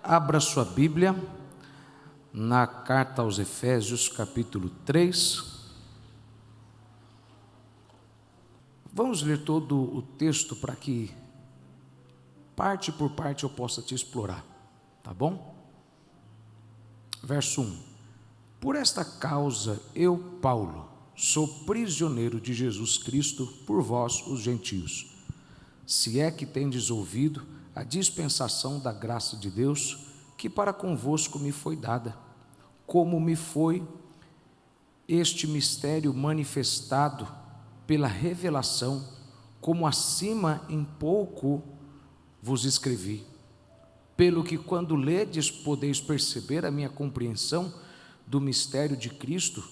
Abra sua Bíblia na carta aos Efésios, capítulo 3. Vamos ler todo o texto para que, parte por parte, eu possa te explorar, tá bom? Verso 1. Por esta causa, eu, Paulo, sou prisioneiro de Jesus Cristo por vós, os gentios, se é que tendes ouvido a dispensação da graça de Deus, que para convosco me foi dada, como me foi este mistério manifestado pela revelação, como acima em pouco vos escrevi, pelo que quando ledes podeis perceber a minha compreensão do mistério de Cristo,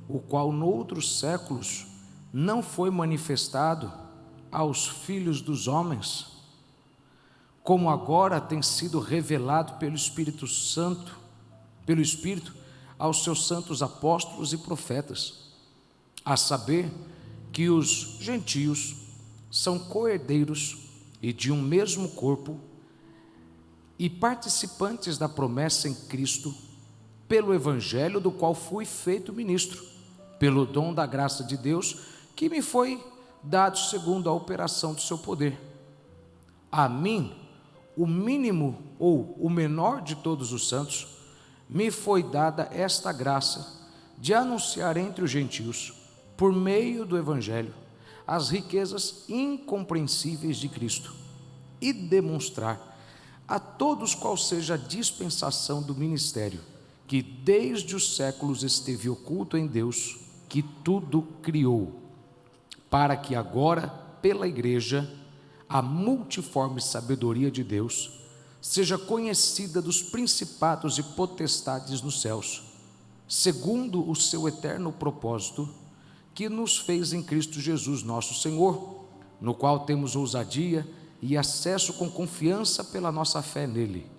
o qual noutros séculos não foi manifestado aos filhos dos homens, como agora tem sido revelado pelo Espírito Santo, pelo Espírito, aos seus santos apóstolos e profetas, a saber que os gentios são co-herdeiros e de um mesmo corpo e participantes da promessa em Cristo, pelo Evangelho do qual fui feito ministro, pelo dom da graça de Deus que me foi dado segundo a operação do seu poder. A mim, o mínimo ou o menor de todos os santos, me foi dada esta graça de anunciar entre os gentios, por meio do Evangelho, as riquezas incompreensíveis de Cristo e demonstrar a todos qual seja a dispensação do ministério, que desde os séculos esteve oculto em Deus, que tudo criou, para que agora, pela igreja, a multiforme sabedoria de Deus seja conhecida dos principados e potestades nos céus, segundo o seu eterno propósito, que nos fez em Cristo Jesus nosso Senhor, no qual temos ousadia e acesso com confiança pela nossa fé nele.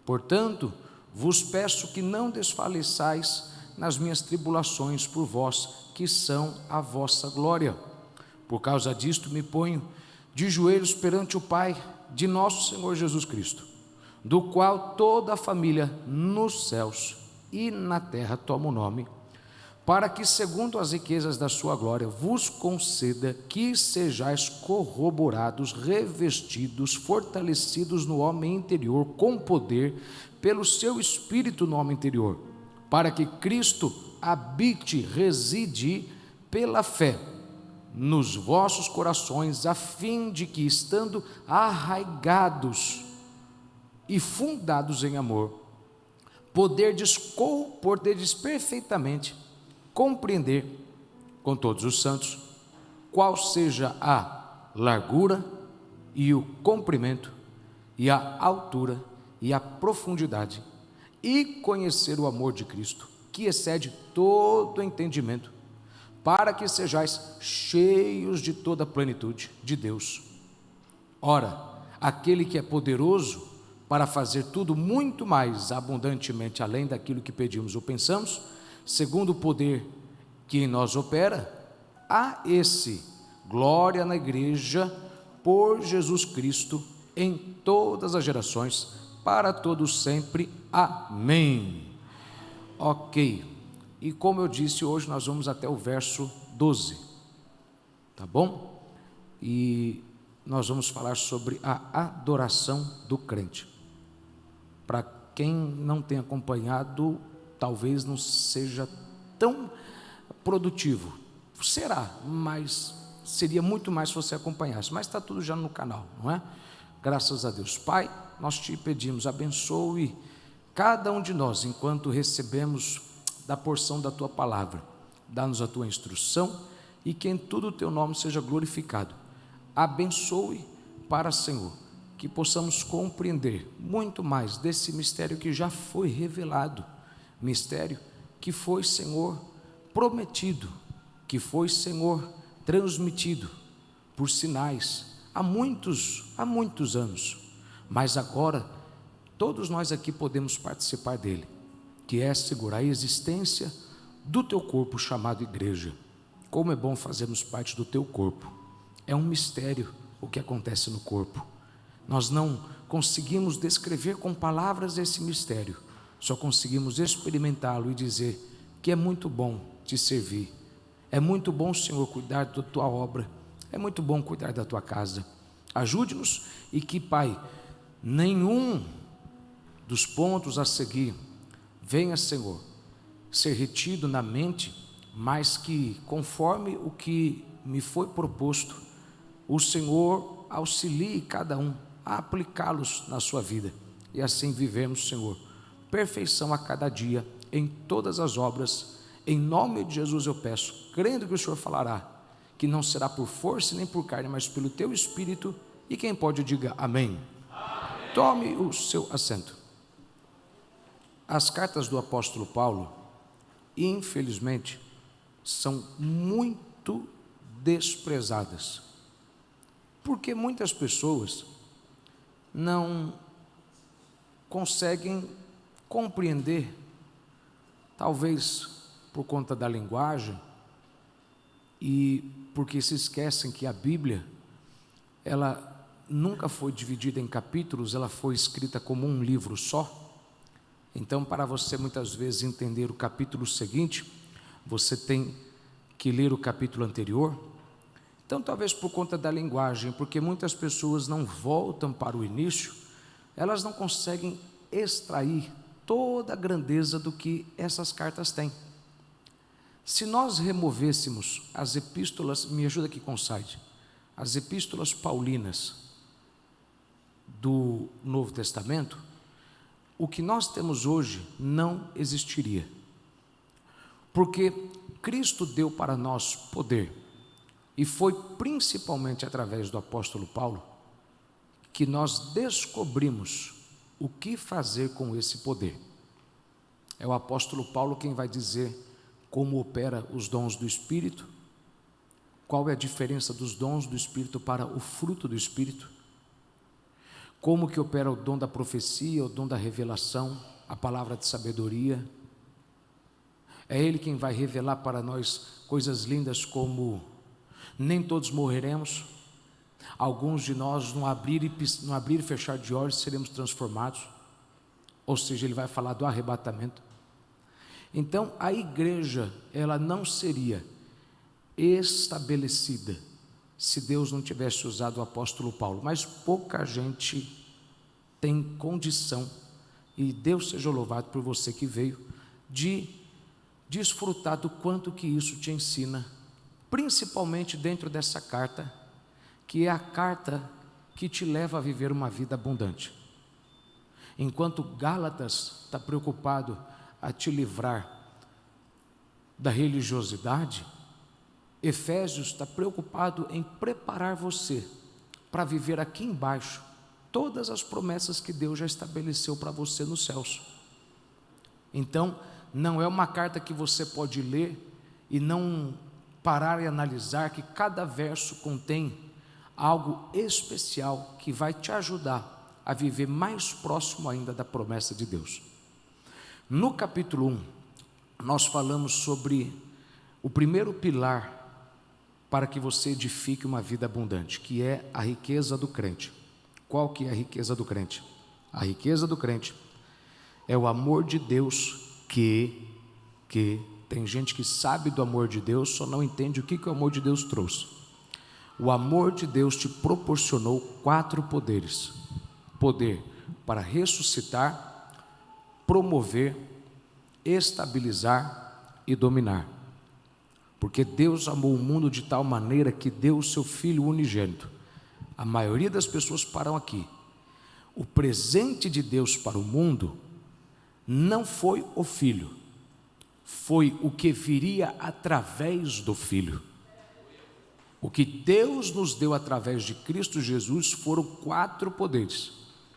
Portanto, vos peço que não desfaleçais nas minhas tribulações por vós, que são a vossa glória. Por causa disto me ponho de joelhos perante o Pai de nosso Senhor Jesus Cristo, do qual toda a família nos céus e na terra toma o nome, para que, segundo as riquezas da sua glória, vos conceda que sejais corroborados, revestidos, fortalecidos no homem interior, com poder, pelo seu Espírito no homem interior, para que Cristo habite, reside pela fé nos vossos corações, a fim de que, estando arraigados e fundados em amor, poderdes perfeitamente compreender com todos os santos qual seja a largura e o comprimento e a altura e a profundidade, e conhecer o amor de Cristo, que excede todo entendimento, para que sejais cheios de toda a plenitude de Deus. Ora, aquele que é poderoso para fazer tudo muito mais abundantemente além daquilo que pedimos ou pensamos, segundo o poder que em nós opera, a esse glória na igreja por Jesus Cristo em todas as gerações, para todos sempre. Amém. Ok. E como eu disse, hoje nós vamos até o verso 12, tá bom? E nós vamos falar sobre a adoração do crente. Para quem não tem acompanhado, talvez não seja tão produtivo. Será, mas seria muito mais se você acompanhasse. Mas está tudo já no canal, não é? Graças a Deus. Pai, nós te pedimos, abençoe cada um de nós, enquanto recebemos da porção da tua palavra. Dá-nos a tua instrução e que em tudo o teu nome seja glorificado. Abençoe para, Senhor, que possamos compreender muito mais desse mistério que já foi revelado, mistério que foi, Senhor, prometido, que foi, Senhor, transmitido por sinais há muitos anos, mas agora todos nós aqui podemos participar dele, que é segurar a existência do teu corpo chamado igreja. Como é bom fazermos parte do teu corpo. É um mistério o que acontece no corpo. Nós não conseguimos descrever com palavras esse mistério, só conseguimos experimentá-lo e dizer que é muito bom te servir, é muito bom, Senhor, cuidar da tua obra, é muito bom cuidar da tua casa. Ajude-nos e que, Pai, nenhum dos pontos a seguir venha, Senhor, ser retido na mente, mas que, conforme o que me foi proposto, o Senhor auxilie cada um a aplicá-los na sua vida, e assim vivemos, Senhor, perfeição a cada dia, em todas as obras. Em nome de Jesus eu peço, crendo que o Senhor falará, que não será por força nem por carne, mas pelo teu Espírito, e quem pode diga amém. Amém. Tome o seu assento. As cartas do apóstolo Paulo, infelizmente, são muito desprezadas, porque muitas pessoas não conseguem compreender, talvez por conta da linguagem e porque se esquecem que a Bíblia, ela nunca foi dividida em capítulos, ela foi escrita como um livro só. Então, para você muitas vezes entender o capítulo seguinte, você tem que ler o capítulo anterior. Então, talvez por conta da linguagem, porque muitas pessoas não voltam para o início, elas não conseguem extrair toda a grandeza do que essas cartas têm. Se nós removêssemos as epístolas, me ajuda aqui com o site, as epístolas paulinas do Novo Testamento, o que nós temos hoje não existiria, porque Cristo deu para nós poder, e foi principalmente através do apóstolo Paulo que nós descobrimos o que fazer com esse poder. É o apóstolo Paulo quem vai dizer como opera os dons do Espírito, qual é a diferença dos dons do Espírito para o fruto do Espírito, como que opera o dom da profecia, o dom da revelação, a palavra de sabedoria. É Ele quem vai revelar para nós coisas lindas como: nem todos morreremos, alguns de nós no abrir e fechar de olhos seremos transformados. Ou seja, Ele vai falar do arrebatamento. Então a igreja, ela não seria estabelecida se Deus não tivesse usado o apóstolo Paulo, mas pouca gente tem condição, e Deus seja louvado por você que veio, de desfrutar do quanto que isso te ensina, principalmente dentro dessa carta, que é a carta que te leva a viver uma vida abundante. Enquanto Gálatas está preocupado a te livrar da religiosidade, Efésios está preocupado em preparar você para viver aqui embaixo todas as promessas que Deus já estabeleceu para você nos céus. Então, não é uma carta que você pode ler e não parar e analisar que cada verso contém algo especial que vai te ajudar a viver mais próximo ainda da promessa de Deus. No capítulo 1, nós falamos sobre o primeiro pilar para que você edifique uma vida abundante, que é a riqueza do crente. Qual que é a riqueza do crente? A riqueza do crente é o amor de Deus que tem gente que sabe do amor de Deus, só não entende o que o amor de Deus trouxe. O amor de Deus te proporcionou 4 poderes: poder para ressuscitar, promover, estabilizar e dominar. Porque Deus amou o mundo de tal maneira que deu o seu Filho unigênito. A maioria das pessoas param aqui. O presente de Deus para o mundo não foi o Filho, foi o que viria através do Filho. O que Deus nos deu através de Cristo Jesus foram 4 poderes,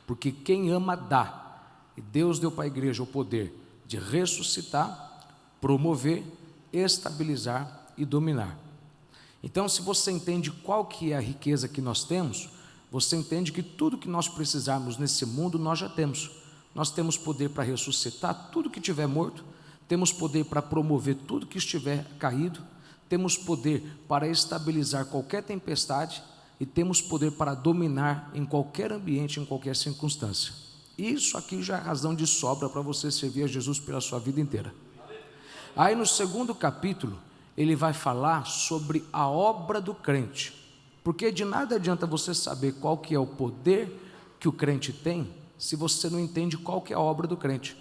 porque quem ama dá, e Deus deu para a igreja o poder de ressuscitar, promover, estabilizar e dominar. Então, se você entende qual que é a riqueza que nós temos, você entende que tudo que nós precisarmos nesse mundo nós já temos. Nós temos poder para ressuscitar tudo que estiver morto, temos poder para promover tudo que estiver caído, temos poder para estabilizar qualquer tempestade, e temos poder para dominar em qualquer ambiente, em qualquer circunstância. Isso aqui já é razão de sobra para você servir a Jesus pela sua vida inteira. Aí no segundo capítulo, ele vai falar sobre a obra do crente, porque de nada adianta você saber qual que é o poder que o crente tem, se você não entende qual que é a obra do crente.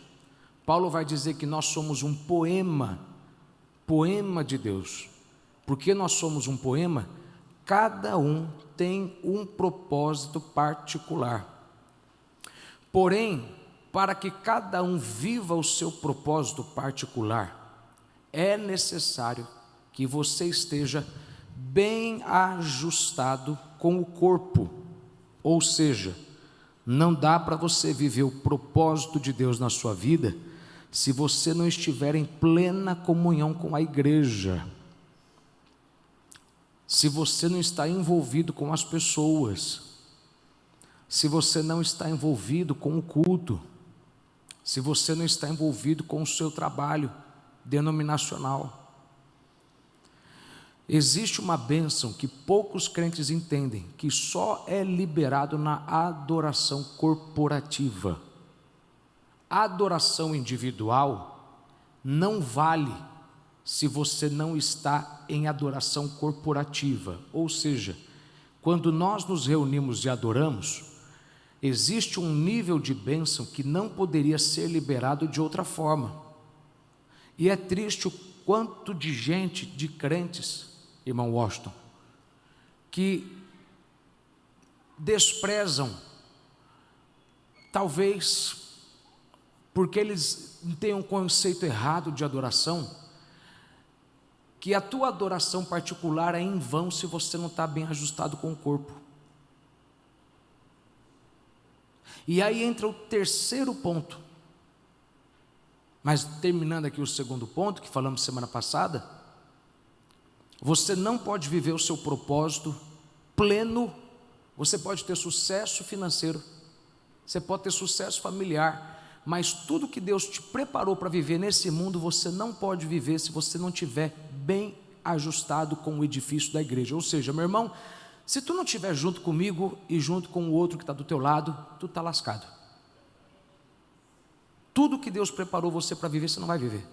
Paulo vai dizer que nós somos um poema de Deus. Porque nós somos um poema, cada um tem um propósito particular. Porém, para que cada um viva o seu propósito particular, é necessário que você esteja bem ajustado com o corpo. Ou seja, não dá para você viver o propósito de Deus na sua vida se você não estiver em plena comunhão com a igreja, se você não está envolvido com as pessoas, se você não está envolvido com o culto, se você não está envolvido com o seu trabalho denominacional. Existe uma bênção que poucos crentes entendem, que só é liberado na adoração corporativa. A adoração individual não vale se você não está em adoração corporativa. Ou seja, quando nós nos reunimos e adoramos, existe um nível de bênção que não poderia ser liberado de outra forma. E é triste o quanto de gente, de crentes, irmão Washington, que desprezam, talvez porque eles têm um conceito errado de adoração, que a tua adoração particular é em vão se você não está bem ajustado com o corpo. E aí entra o terceiro ponto, mas terminando aqui o segundo ponto, que falamos semana passada, você não pode viver o seu propósito pleno. Você pode ter sucesso financeiro, você pode ter sucesso familiar, mas tudo que Deus te preparou para viver nesse mundo, você não pode viver se você não estiver bem ajustado com o edifício da igreja. Ou seja, meu irmão, se tu não estiver junto comigo e junto com o outro que está do teu lado, tu está lascado. Tudo que Deus preparou você para viver, você não vai viver.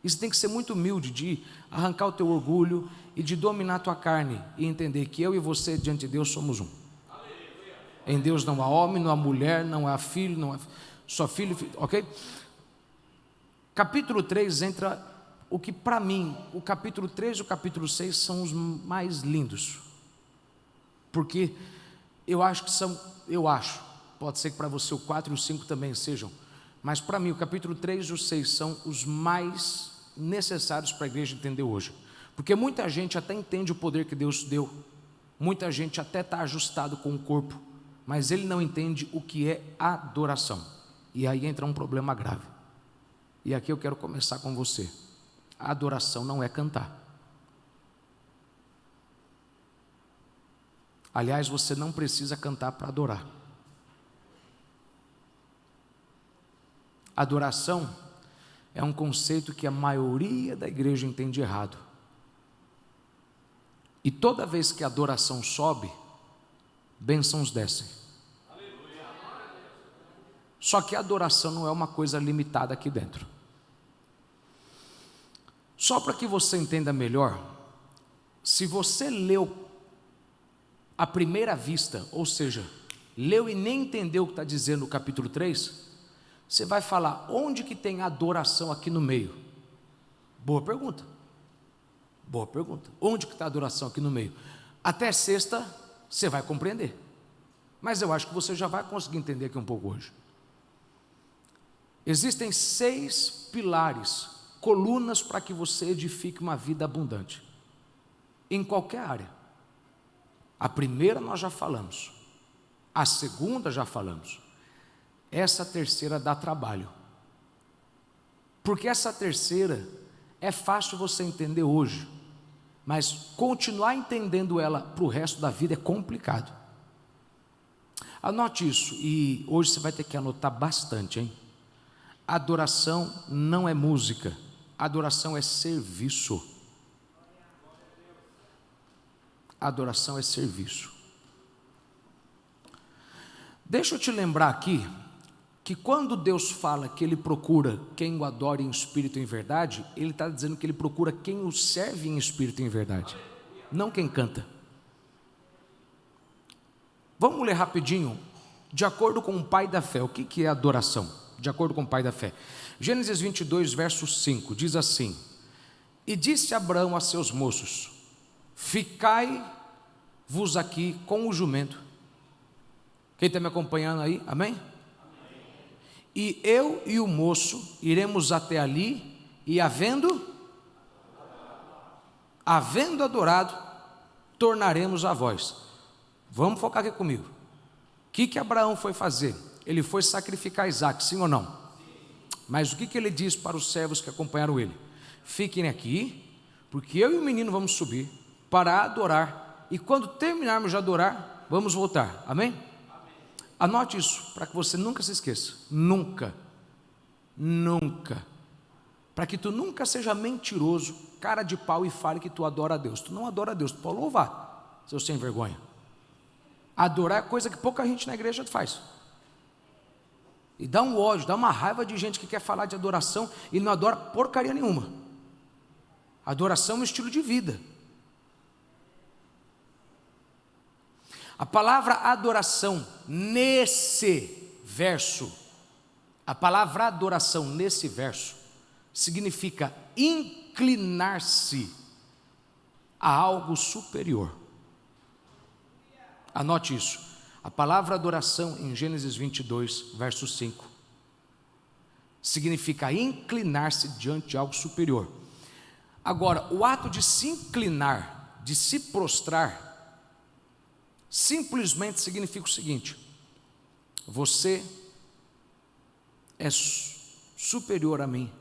Isso tem que ser muito humilde, de arrancar o teu orgulho e de dominar a tua carne e entender que eu e você diante de Deus somos um. Em Deus não há homem, não há mulher, não há filho, não há só filho, ok? Capítulo 3 entra o que para mim, o capítulo 3 e o capítulo 6 são os mais lindos. Porque eu acho que são, pode ser que para você o 4 e o 5 também sejam, mas para mim o capítulo 3 e o 6 são os mais necessários para a igreja entender hoje. Porque muita gente até entende o poder que Deus deu, muita gente até está ajustado com o corpo, mas ele não entende o que é adoração. E aí entra um problema grave. E aqui eu quero começar com você. A adoração não é cantar. Aliás, você não precisa cantar para adorar. Adoração é um conceito que a maioria da igreja entende errado. E toda vez que a adoração sobe, bênçãos descem. Só que a adoração não é uma coisa limitada aqui dentro. Só para que você entenda melhor, se você leu à primeira vista, ou seja, leu e nem entendeu o que está dizendo no capítulo 3, você vai falar, onde que tem adoração aqui no meio? Boa pergunta. Boa pergunta. Onde que está a adoração aqui no meio? Até sexta você vai compreender, mas eu acho que você já vai conseguir entender aqui um pouco hoje. Existem 6 pilares, colunas para que você edifique uma vida abundante, em qualquer área. A primeira nós já falamos, a segunda já falamos, essa terceira dá trabalho, porque essa terceira é fácil você entender hoje, mas continuar entendendo ela para o resto da vida é complicado. Anote isso, e hoje você vai ter que anotar bastante, hein? Adoração não é música, adoração é serviço. Adoração é serviço. Deixa eu te lembrar aqui, que quando Deus fala que Ele procura quem o adore em espírito e em verdade, Ele está dizendo que Ele procura quem o serve em espírito e em verdade, não quem canta. Vamos ler rapidinho, de acordo com o pai da fé, o que é adoração? De acordo com o pai da fé, Gênesis 22, verso 5, diz assim: e disse Abraão a seus moços: ficai-vos aqui com o jumento. Quem está me acompanhando aí, amém? E eu e o moço iremos até ali, e havendo adorado, tornaremos a vós. Vamos focar aqui comigo. O que Abraão foi fazer? Ele foi sacrificar Isaque, sim ou não? Mas o que ele disse para os servos que acompanharam ele? Fiquem aqui, porque eu e o menino vamos subir para adorar, e quando terminarmos de adorar, vamos voltar, amém? Anote isso, para que você nunca se esqueça, nunca, para que tu nunca seja mentiroso, cara de pau e fale que tu adora a Deus. Tu não adora a Deus, tu pode louvar, seu sem vergonha. Adorar é coisa que pouca gente na igreja faz, e dá um ódio, dá uma raiva de gente que quer falar de adoração e não adora porcaria nenhuma. Adoração é um estilo de vida. A palavra adoração nesse verso, significa inclinar-se a algo superior. Anote isso. A palavra adoração em Gênesis 22, verso 5, significa inclinar-se diante de algo superior. Agora, o ato de se inclinar, de se prostrar, simplesmente significa o seguinte: você é superior a mim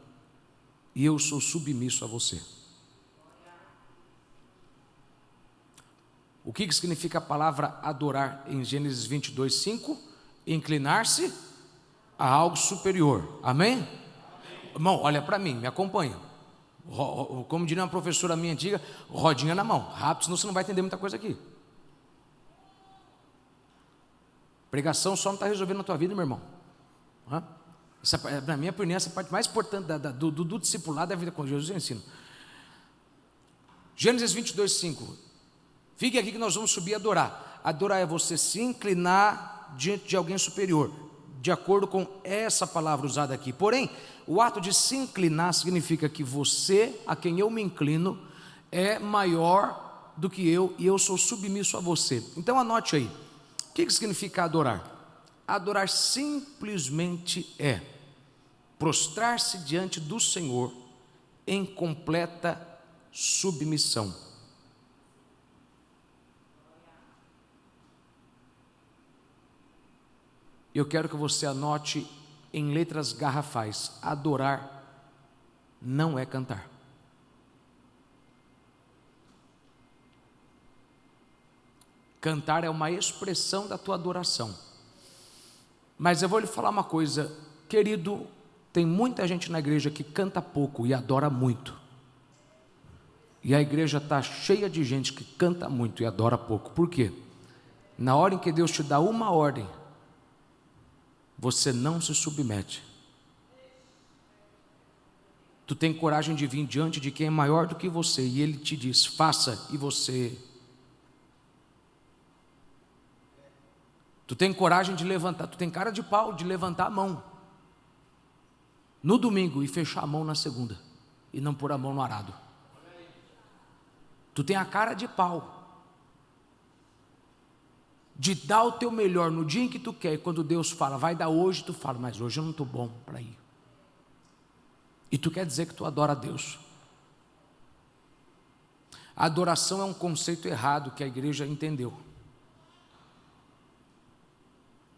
e eu sou submisso a você. O que significa a palavra adorar em Gênesis 22, 5? Inclinar-se a algo superior, amém? Irmão, olha para mim, me acompanha. Como diria uma professora minha antiga, rodinha na mão, rápido, senão você não vai entender muita coisa aqui. Pregação só não está resolvendo a tua vida, meu irmão. Essa, na minha opinião, essa parte mais importante do discipulado é a vida com Jesus, eu ensino. Gênesis 22, 5. Fique aqui que nós vamos subir e adorar. Adorar é você se inclinar diante de alguém superior, de acordo com essa palavra usada aqui. Porém, o ato de se inclinar significa que você, a quem eu me inclino, é maior do que eu, e eu sou submisso a você. Então anote aí, o que significa adorar? Adorar simplesmente é prostrar-se diante do Senhor em completa submissão. Eu quero que você anote em letras garrafais: adorar não é cantar. Cantar é uma expressão da tua adoração. Mas eu vou lhe falar uma coisa, querido, tem muita gente na igreja que canta pouco e adora muito. E a igreja está cheia de gente que canta muito e adora pouco. Por quê? Na hora em que Deus te dá uma ordem, você não se submete. Tu tem coragem de vir diante de quem é maior do que você, e ele te diz, faça, e você... Tu tem coragem de levantar, tu tem cara de pau de levantar a mão no domingo e fechar a mão na segunda, e não pôr a mão no arado. Tu tem a cara de pau de dar o teu melhor no dia em que tu quer, e quando Deus fala, vai dar hoje, tu fala, mas hoje eu não estou bom para ir. E tu quer dizer que tu adora a Deus. A adoração é um conceito errado que a igreja entendeu.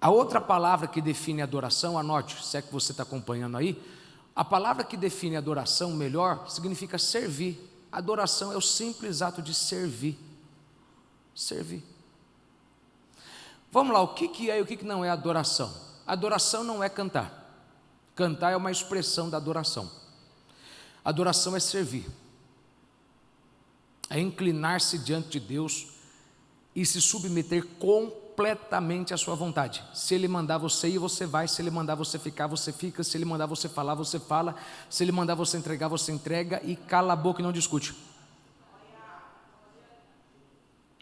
A outra palavra que define adoração, anote, se é que você está acompanhando aí, a palavra que define adoração melhor significa servir. Adoração é o simples ato de servir. Servir. Vamos lá, o que é e o que não é adoração? Adoração não é cantar. Cantar é uma expressão da adoração. Adoração é servir. É inclinar-se diante de Deus e se submeter completamente à sua vontade. Se Ele mandar você ir, você vai. Se Ele mandar você ficar, você fica. Se Ele mandar você falar, você fala. Se Ele mandar você entregar, você entrega. E cala a boca e não discute.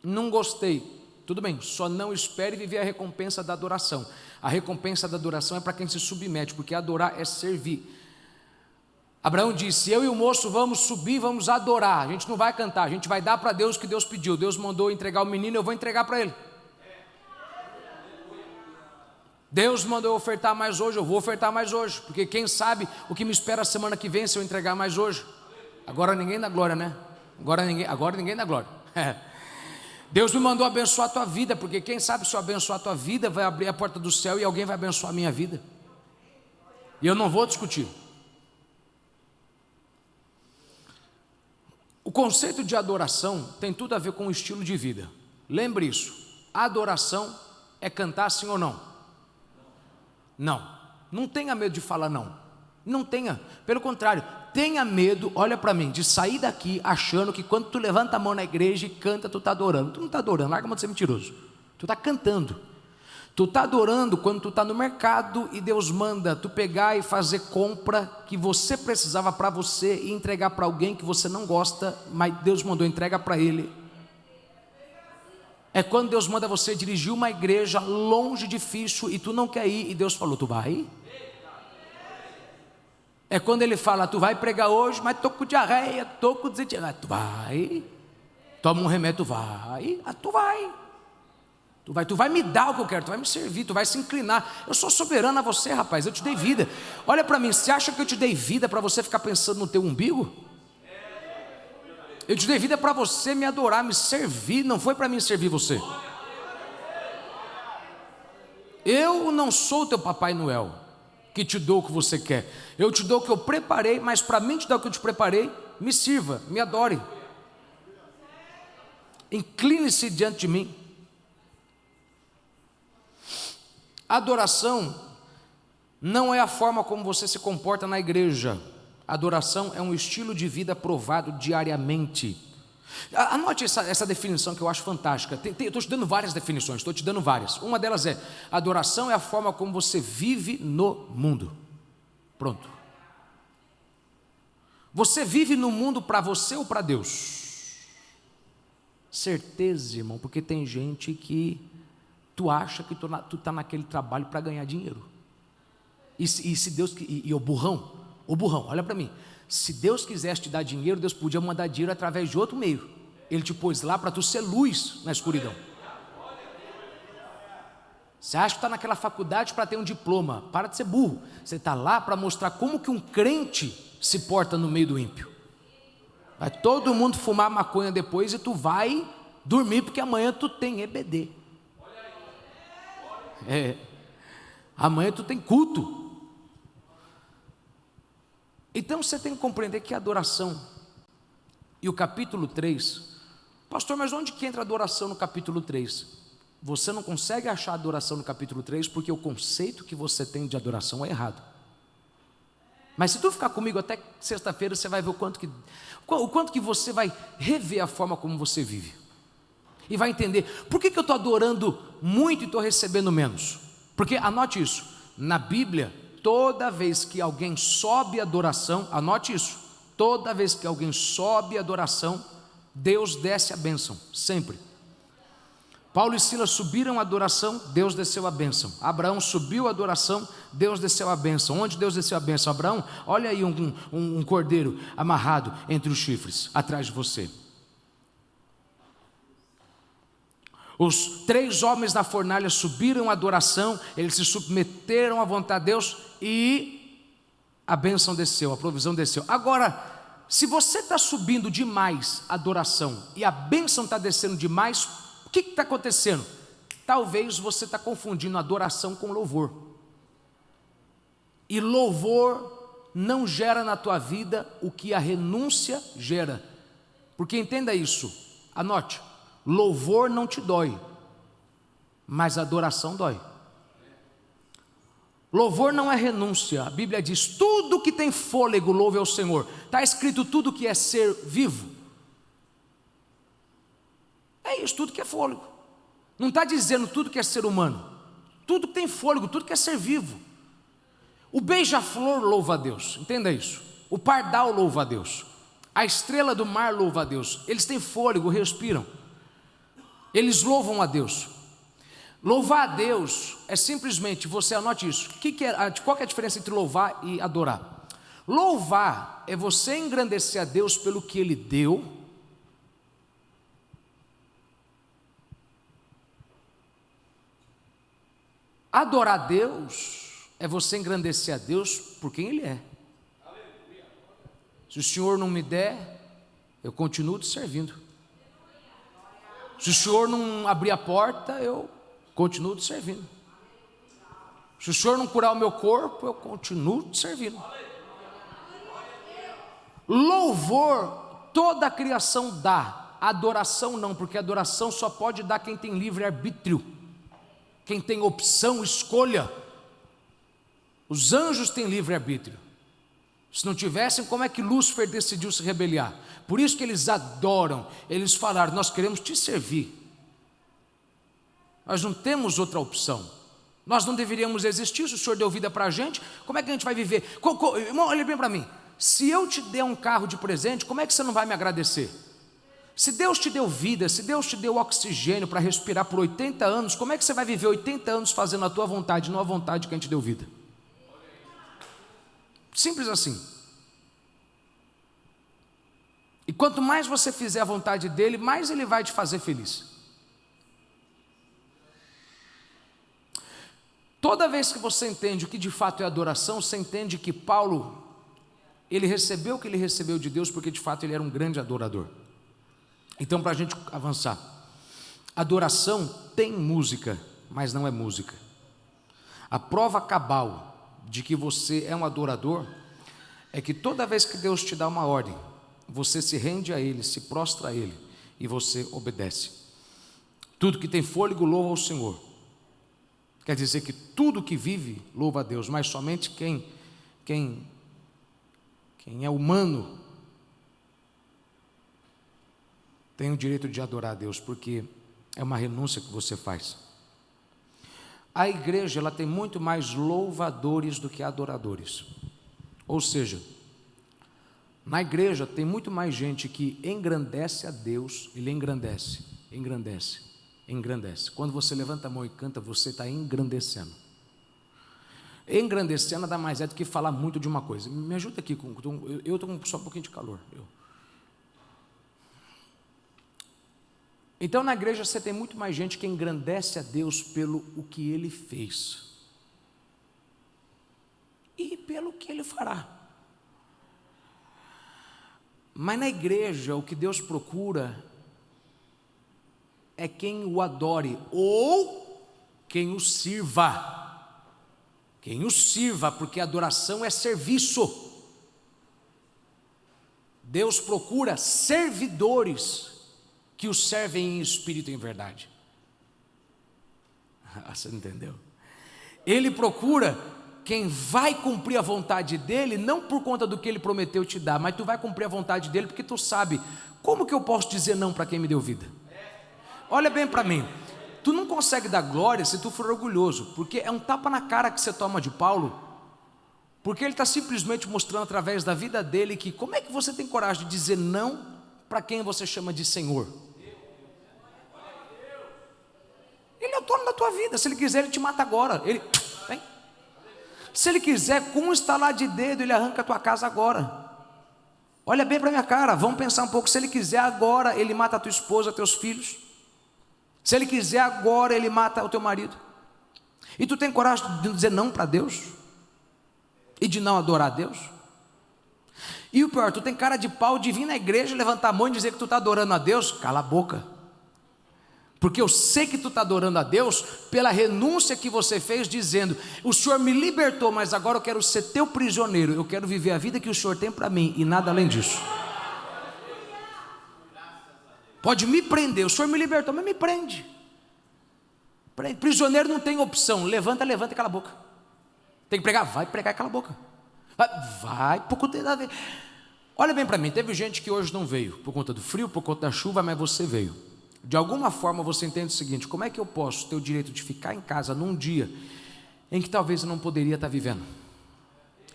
Não gostei, tudo bem, só não espere viver a recompensa da adoração. A recompensa da adoração é para quem se submete, porque adorar é servir. Abraão disse: eu e o moço vamos subir, vamos adorar. A gente não vai cantar, a gente vai dar para Deus o que Deus pediu. Deus mandou entregar o menino, eu vou entregar para ele. Deus mandou eu ofertar mais hoje, eu vou ofertar mais hoje, porque quem sabe o que me espera a semana que vem se eu entregar mais hoje. Agora ninguém dá glória, né? Agora ninguém dá glória. Deus me mandou abençoar a tua vida, porque quem sabe se eu abençoar a tua vida, vai abrir a porta do céu e alguém vai abençoar a minha vida. E eu não vou discutir. O conceito de adoração tem tudo a ver com o estilo de vida. Lembre isso, adoração é cantar sim ou não? Não tenha medo de falar não. Não tenha, pelo contrário, tenha medo, olha para mim, de sair daqui achando que quando tu levanta a mão na igreja e canta, tu está adorando. Tu não está adorando, larga a mão de ser mentiroso. Tu está cantando. Tu está adorando quando tu está no mercado e Deus manda tu pegar e fazer compra que você precisava para você e entregar para alguém que você não gosta, mas Deus mandou entrega para ele. É quando Deus manda você dirigir uma igreja longe, difícil, e tu não quer ir, e Deus falou, tu vai? É quando Ele fala, tu vai pregar hoje, mas estou com diarreia, estou com desentendimento. Tu vai? Toma um remédio, tu vai? Tu vai me dar o que eu quero, tu vai me servir, tu vai se inclinar. Eu sou soberano a você, rapaz, eu te dei vida. Olha para mim, você acha que eu te dei vida para você ficar pensando no teu umbigo? Eu te dei vida para você me adorar, me servir, não foi para mim servir você. Eu não sou o teu Papai Noel, que te dou o que você quer. Eu te dou o que eu preparei, mas para mim te dar o que eu te preparei, me sirva, me adore. Incline-se diante de mim. Adoração não é a forma como você se comporta na igreja. Adoração é um estilo de vida provado diariamente. Anote essa definição que eu acho fantástica. Estou te dando várias definições, estou te dando várias. Uma delas é: adoração é a forma como você vive no mundo. Pronto. Você vive no mundo para você ou para Deus? Certeza, irmão, porque tem gente que tu acha que tu está naquele trabalho para ganhar dinheiro. E se Deus, o burrão, olha para mim. Se Deus quisesse te dar dinheiro, Deus podia mandar dinheiro através de outro meio. Ele te pôs lá para tu ser luz na escuridão. Você acha que está naquela faculdade para ter um diploma? Para de ser burro. Você está lá para mostrar como que um crente se porta no meio do ímpio. Vai todo mundo fumar maconha depois e tu vai dormir porque amanhã tu tem EBD. Amanhã tu tem culto. Então você tem que compreender que a adoração, e o capítulo 3, pastor, mas onde que entra a adoração no capítulo 3? Você não consegue achar adoração no capítulo 3 porque o conceito que você tem de adoração é errado. Mas se tu ficar comigo até sexta-feira, você vai ver o quanto que você vai rever a forma como você vive. E vai entender, por que eu estou adorando muito e estou recebendo menos? Porque, anote isso, na Bíblia, toda vez que alguém sobe adoração, anote isso, toda vez que alguém sobe adoração, Deus desce a bênção, sempre. Paulo e Silas subiram a adoração, Deus desceu a bênção. Abraão subiu a adoração, Deus desceu a bênção. Onde Deus desceu a bênção? Abraão, olha aí um cordeiro amarrado entre os chifres, atrás de você. Os 3 homens da fornalha subiram a adoração, eles se submeteram à vontade de Deus e a bênção desceu, a provisão desceu. Agora, se você está subindo demais a adoração e a bênção está descendo demais, o que está acontecendo? Talvez você está confundindo adoração com louvor. E louvor não gera na tua vida o que a renúncia gera. Porque entenda isso, anote. Louvor não te dói, mas adoração dói. Louvor não é renúncia. A Bíblia diz, tudo que tem fôlego louve ao Senhor. Está escrito tudo que é ser vivo. É isso, tudo que é fôlego. Não está dizendo tudo que é ser humano. Tudo que tem fôlego, tudo que é ser vivo. O beija-flor louva a Deus, entenda isso. O pardal louva a Deus. A estrela do mar louva a Deus. Eles têm fôlego, respiram. Eles louvam a Deus. Louvar a Deus é simplesmente, você anote isso. Qual que é a diferença entre louvar e adorar? Louvar é você engrandecer a Deus pelo que Ele deu. Adorar a Deus é você engrandecer a Deus por quem Ele é. Se o Senhor não me der, eu continuo te servindo. Se o Senhor não abrir a porta, eu continuo te servindo. Se o Senhor não curar o meu corpo, eu continuo te servindo. Louvor, toda a criação dá. Adoração não, porque adoração só pode dar quem tem livre-arbítrio, quem tem opção, escolha. Os anjos têm livre-arbítrio. Se não tivessem, como é que Lúcifer decidiu se rebeliar? Por isso que eles adoram. Eles falaram: nós queremos te servir, nós não temos outra opção, nós não deveríamos existir. Se o Senhor deu vida para a gente, como é que a gente vai viver? Irmão, olha bem para mim. Se eu te der um carro de presente, como é que você não vai me agradecer? Se Deus te deu vida, se Deus te deu oxigênio para respirar por 80 anos, como é que você vai viver 80 anos fazendo a tua vontade, não a vontade de quem te deu vida? Simples assim. E quanto mais você fizer a vontade dele, mais ele vai te fazer feliz. Toda vez que você entende o que de fato é adoração, você entende que Paulo, ele recebeu o que ele recebeu de Deus, porque de fato ele era um grande adorador. Então, para a gente avançar, adoração tem música, mas não é música. A prova cabal de que você é um adorador é que toda vez que Deus te dá uma ordem, você se rende a Ele, se prostra a Ele e você obedece. Tudo que tem fôlego louva ao Senhor. Quer dizer que tudo que vive louva a Deus, mas somente quem é humano tem o direito de adorar a Deus, porque é uma renúncia que você faz. A igreja, ela tem muito mais louvadores do que adoradores. Ou seja, na igreja tem muito mais gente que engrandece a Deus. Ele engrandece. Quando você levanta a mão e canta, você está engrandecendo. Engrandecer nada mais é do que falar muito de uma coisa. Me ajuda aqui, eu estou com só um pouquinho de calor. Então na igreja você tem muito mais gente que engrandece a Deus pelo o que Ele fez e pelo que Ele fará. Mas na igreja o que Deus procura é quem o adore ou quem o sirva. Quem o sirva, porque adoração é serviço. Deus procura servidores que o servem em espírito e em verdade. Você entendeu? Ele procura quem vai cumprir a vontade dele, não por conta do que ele prometeu te dar, mas tu vai cumprir a vontade dele porque tu sabe, como que eu posso dizer não para quem me deu vida? Olha bem para mim, tu não consegue dar glória se tu for orgulhoso, porque é um tapa na cara que você toma de Paulo, porque ele está simplesmente mostrando através da vida dele que como é que você tem coragem de dizer não para quem você chama de Senhor? Ele é o dono da tua vida. Se ele quiser, ele te mata agora. Vem. Se ele quiser, com um estalar de dedo, ele arranca a tua casa agora. Olha bem para minha cara, vamos pensar um pouco. Se ele quiser agora, ele mata a tua esposa, teus filhos. Se ele quiser agora, ele mata o teu marido. E tu tem coragem de dizer não para Deus? E de não adorar a Deus? E o pior, tu tem cara de pau de vir na igreja, levantar a mão e dizer que tu está adorando a Deus? Cala a boca. Porque eu sei que tu está adorando a Deus pela renúncia que você fez, dizendo: o Senhor me libertou, mas agora eu quero ser teu prisioneiro, eu quero viver a vida que o Senhor tem para mim e nada além disso. Pode me prender, o Senhor me libertou, mas me prende. Prisioneiro não tem opção, levanta e cala a boca. Tem que pregar, vai pregar e cala a boca. Vai, por conta da... Olha bem para mim, teve gente que hoje não veio, por conta do frio, por conta da chuva, mas você veio. De alguma forma você entende o seguinte: como é que eu posso ter o direito de ficar em casa num dia em que talvez eu não poderia estar vivendo?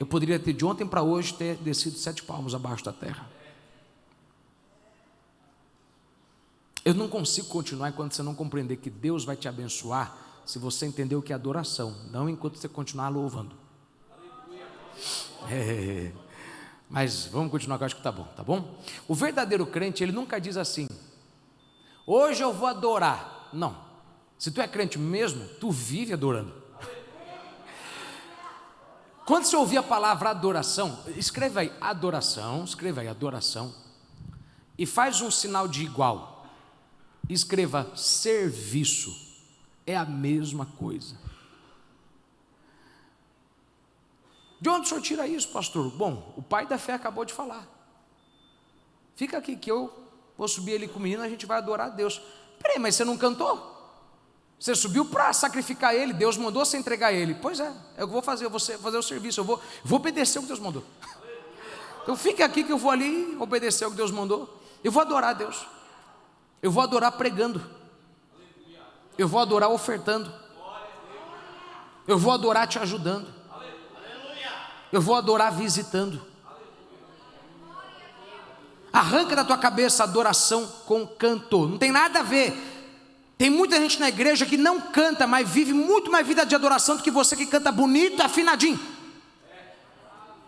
Eu poderia ter de ontem para hoje ter descido 7 palmos abaixo da terra. Eu não consigo continuar enquanto você não compreender que Deus vai te abençoar, se você entender o que é adoração, não enquanto você continuar louvando. Mas vamos continuar, que eu acho que tá bom? O verdadeiro crente, ele nunca diz assim: hoje eu vou adorar. Não. Se tu é crente mesmo, tu vive adorando. Quando você ouvir a palavra adoração, escreva aí adoração, e faz um sinal de igual. Escreva serviço, é a mesma coisa. De onde o senhor tira isso, pastor? Bom, o pai da fé acabou de falar. Fica aqui que eu vou subir ali com o menino, a gente vai adorar a Deus. Peraí, mas você não cantou? Você subiu para sacrificar ele, Deus mandou você entregar ele. Pois é, eu vou fazer o serviço, eu vou obedecer o que Deus mandou. Então fica aqui que eu vou ali obedecer o que Deus mandou. Eu vou adorar a Deus. Eu vou adorar pregando. Eu vou adorar ofertando. Eu vou adorar te ajudando. Eu vou adorar visitando. Arranca da tua cabeça adoração com canto. Não tem nada a ver. Tem muita gente na igreja que não canta, mas vive muito mais vida de adoração do que você que canta bonito, afinadinho.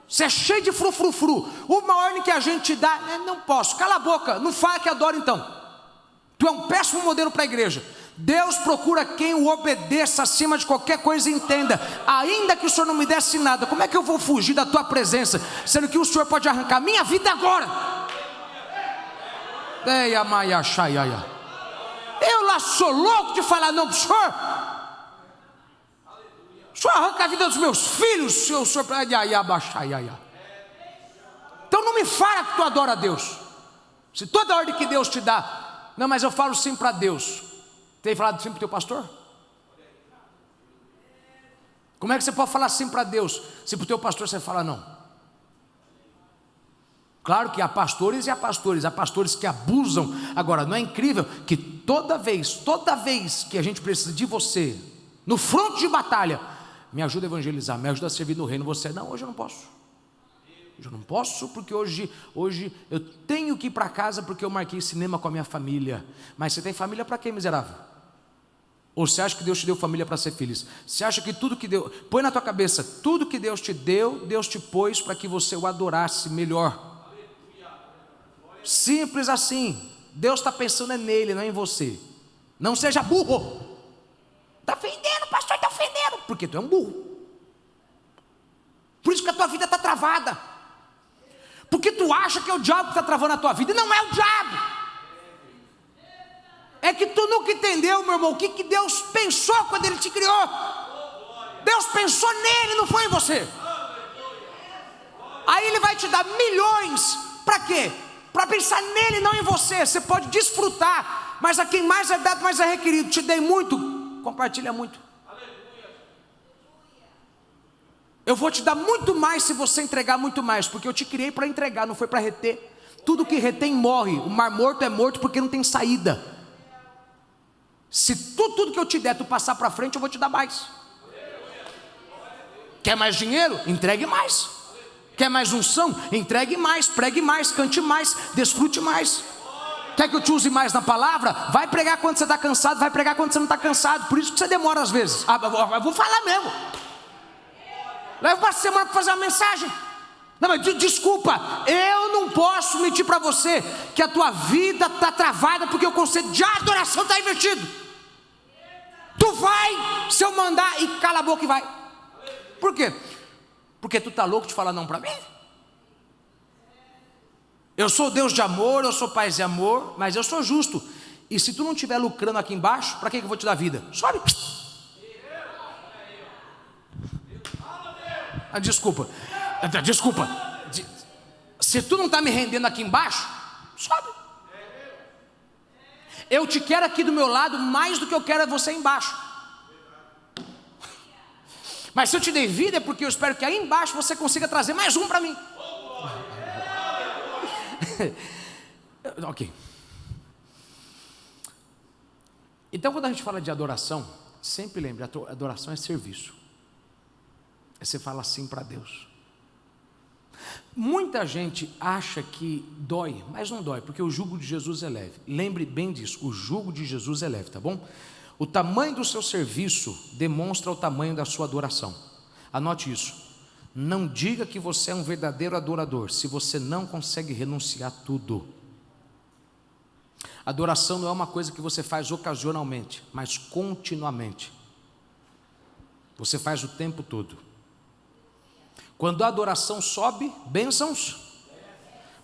Você é cheio de frufrufru. Uma ordem que a gente te dá, não posso, cala a boca, não fala que adora então. Tu é um péssimo modelo para a igreja. Deus procura quem o obedeça acima de qualquer coisa e entenda: ainda que o Senhor não me desse nada, como é que eu vou fugir da tua presença, sendo que o Senhor pode arrancar minha vida agora? Eu lá sou louco de falar não para o Senhor. O Senhor arranca a vida dos meus filhos, o Senhor. Então não me fala que tu adora a Deus. Se toda ordem que Deus te dá, não, mas eu falo sim para Deus. Tem falado sim para o teu pastor? Como é que você pode falar sim para Deus, se para o teu pastor você fala não? Claro que há pastores e há pastores que abusam. Agora, não é incrível que toda vez que a gente precisa de você, no fronte de batalha, me ajuda a evangelizar, me ajuda a servir no reino, você, não, hoje eu não posso. Eu não posso porque hoje eu tenho que ir para casa porque eu marquei cinema com a minha família. Mas você tem família para quê, miserável? Ou você acha que Deus te deu família para ser feliz? Você acha que tudo que Deus... Põe na tua cabeça, tudo que Deus te deu, Deus te pôs para que você o adorasse melhor. Simples assim. Deus está pensando nele, não em você. Não seja burro. Está ofendendo, pastor, está ofendendo. Porque tu é um burro. Por isso que a tua vida está travada. Porque tu acha que é o diabo que está travando a tua vida. E não é o diabo. É que tu nunca entendeu, meu irmão, o que Deus pensou quando Ele te criou. Deus pensou nele, não foi em você. Aí Ele vai te dar milhões. Para quê? Para pensar nele, não em você. Você pode desfrutar, mas a quem mais é dado, mais é requerido. Te dei muito, compartilha muito. Eu vou te dar muito mais se você entregar muito mais, porque eu te criei para entregar, não foi para reter. Tudo que retém morre. O mar morto é morto porque não tem saída. Se tudo que eu te der, tu passar para frente, eu vou te dar mais. Quer mais dinheiro? Entregue mais. Quer mais unção? Entregue mais, pregue mais, cante mais, desfrute mais. Quer que eu te use mais na palavra? Vai pregar quando você está cansado, vai pregar quando você não está cansado. Por isso que você demora às vezes. Eu vou falar mesmo. Leva uma semana para fazer uma mensagem. Não, mas desculpa, eu não posso mentir para você que a tua vida está travada porque o conceito de adoração está invertido. Tu vai, se eu mandar, e cala a boca e vai. Por quê? Porque tu está louco de falar não para mim? Eu sou Deus de amor, eu sou Pai de amor, mas eu sou justo. E se tu não estiver lucrando aqui embaixo, para que eu vou te dar vida? Sobe. Desculpa. Se tu não está me rendendo aqui embaixo, sobe. Eu te quero aqui do meu lado mais do que eu quero é você embaixo. Mas se eu te dei vida é porque eu espero que aí embaixo você consiga trazer mais um para mim. Ok. Então, quando a gente fala de adoração, sempre lembre, adoração é serviço. É você fala assim para Deus. Muita gente acha que dói, mas não dói, porque o jugo de Jesus é leve. Lembre bem disso, o jugo de Jesus é leve, tá bom? O tamanho do seu serviço demonstra o tamanho da sua adoração. Anote isso. Não diga que você é um verdadeiro adorador se você não consegue renunciar a tudo. Adoração não é uma coisa que você faz ocasionalmente, mas continuamente. Você faz o tempo todo. Quando a adoração sobe, bênçãos.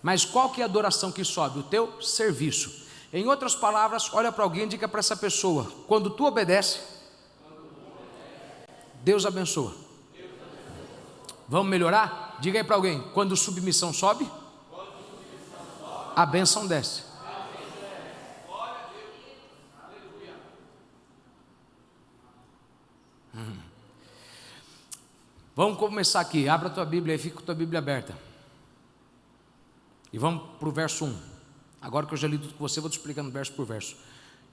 Mas qual que é a adoração que sobe? O teu serviço. Em outras palavras, olha para alguém e diga para essa pessoa: quando tu obedece, Deus abençoa. Vamos melhorar? Diga aí para alguém: quando submissão sobe, a bênção desce. Vamos começar aqui. Abra a tua Bíblia e fica com a tua Bíblia aberta. E vamos para o verso 1. Agora que eu já li tudo com você, vou te explicando verso por verso.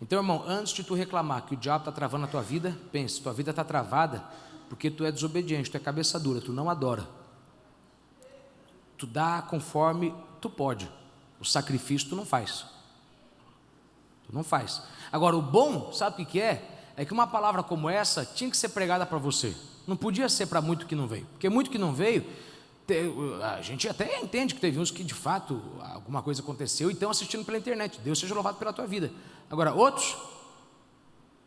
Então, irmão, antes de tu reclamar que o diabo está travando a tua vida, pense: tua vida está travada porque tu é desobediente, tu é cabeça dura, tu não adora. Tu dá conforme tu pode. O sacrifício tu não faz. Tu não faz. Agora, o bom, sabe o que é? É que uma palavra como essa tinha que ser pregada para você. Não podia ser para muito que não veio. Porque muito que não veio, a gente até entende que teve uns que de fato alguma coisa aconteceu e estão assistindo pela internet. Deus seja louvado pela tua vida. Agora, outros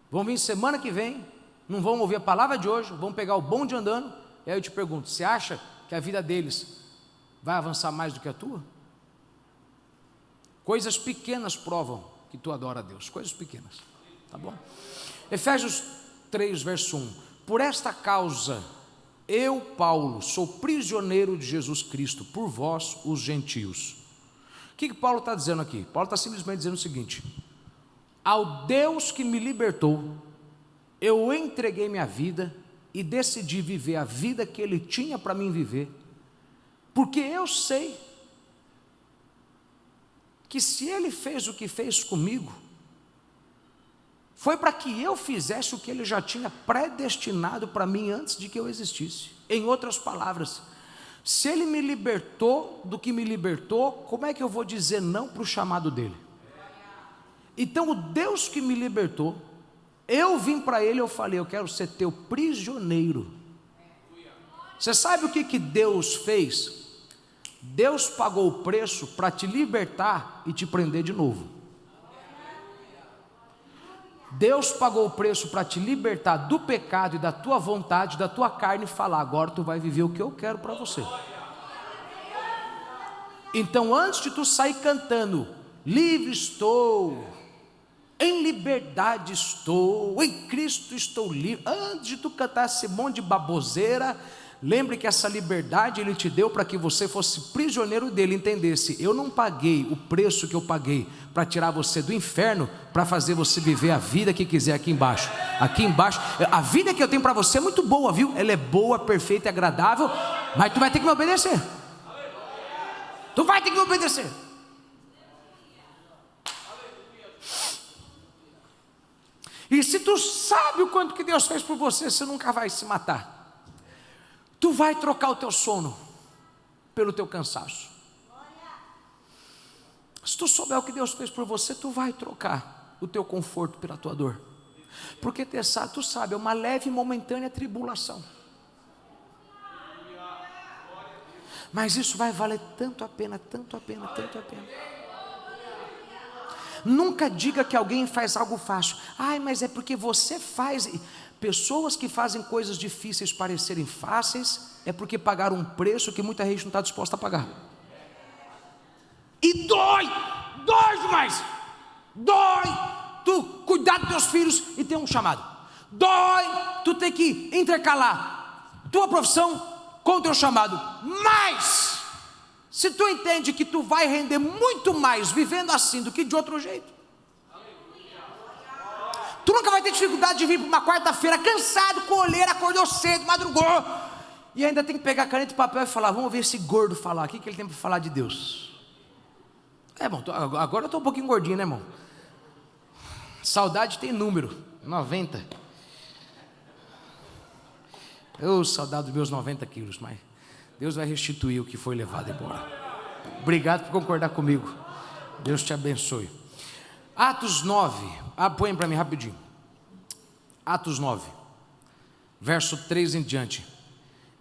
vão vir semana que vem, não vão ouvir a palavra de hoje, vão pegar o bonde andando. E aí eu te pergunto: você acha que a vida deles vai avançar mais do que a tua? Coisas pequenas provam que tu adora a Deus. Coisas pequenas, tá bom? Efésios 3, verso 1. Por esta causa, eu, Paulo, sou prisioneiro de Jesus Cristo, por vós, os gentios. O que Paulo está dizendo aqui? Paulo está simplesmente dizendo o seguinte: ao Deus que me libertou, eu entreguei minha vida e decidi viver a vida que Ele tinha para mim viver, porque eu sei que se Ele fez o que fez comigo, foi para que eu fizesse o que Ele já tinha predestinado para mim antes de que eu existisse. Em outras palavras, se Ele me libertou do que me libertou, como é que eu vou dizer não para o chamado dEle? Então o Deus que me libertou, eu vim para Ele e eu falei: eu quero ser teu prisioneiro. Você sabe o que Deus fez? Deus pagou o preço para te libertar e te prender de novo. Deus pagou o preço para te libertar do pecado e da tua vontade, da tua carne, e falar: agora tu vai viver o que eu quero para você. Então, antes de tu sair cantando livre estou, em liberdade estou, em Cristo estou livre, antes de tu cantar esse monte de baboseira, lembre que essa liberdade Ele te deu para que você fosse prisioneiro dEle, entendesse: eu não paguei o preço que eu paguei para tirar você do inferno, para fazer você viver a vida que quiser aqui embaixo. Aqui embaixo, a vida que eu tenho para você é muito boa, viu? Ela é boa, perfeita e agradável, mas tu vai ter que me obedecer. Tu vai ter que me obedecer. E se tu sabe o quanto que Deus fez por você, você nunca vai se matar. Tu vai trocar o teu sono pelo teu cansaço. Se tu souber o que Deus fez por você, tu vai trocar o teu conforto pela tua dor. Porque tu sabe, é uma leve e momentânea tribulação. Mas isso vai valer tanto a pena, tanto a pena, tanto a pena. Nunca diga que alguém faz algo fácil. Ai, mas é porque você faz. Pessoas que fazem coisas difíceis parecerem fáceis, é porque pagaram um preço que muita gente não está disposta a pagar. E dói demais. Dói tu cuidar dos teus filhos e ter um chamado. Dói tu ter que intercalar tua profissão com o teu chamado. Mas se tu entende que tu vai render muito mais vivendo assim do que de outro jeito, tu nunca vai ter dificuldade de vir para uma quarta-feira cansado, com olheira, acordou cedo, madrugou, e ainda tem que pegar caneta e papel e falar: vamos ver esse gordo falar, o que ele tem para falar de Deus. É bom, agora eu estou um pouquinho gordinho, né, irmão? Saudade tem número, 90. Eu saudade dos meus 90 quilos, mas Deus vai restituir o que foi levado embora. Obrigado por concordar comigo. Deus te abençoe. Atos 9, põe para mim rapidinho. Atos 9, verso 3 em diante.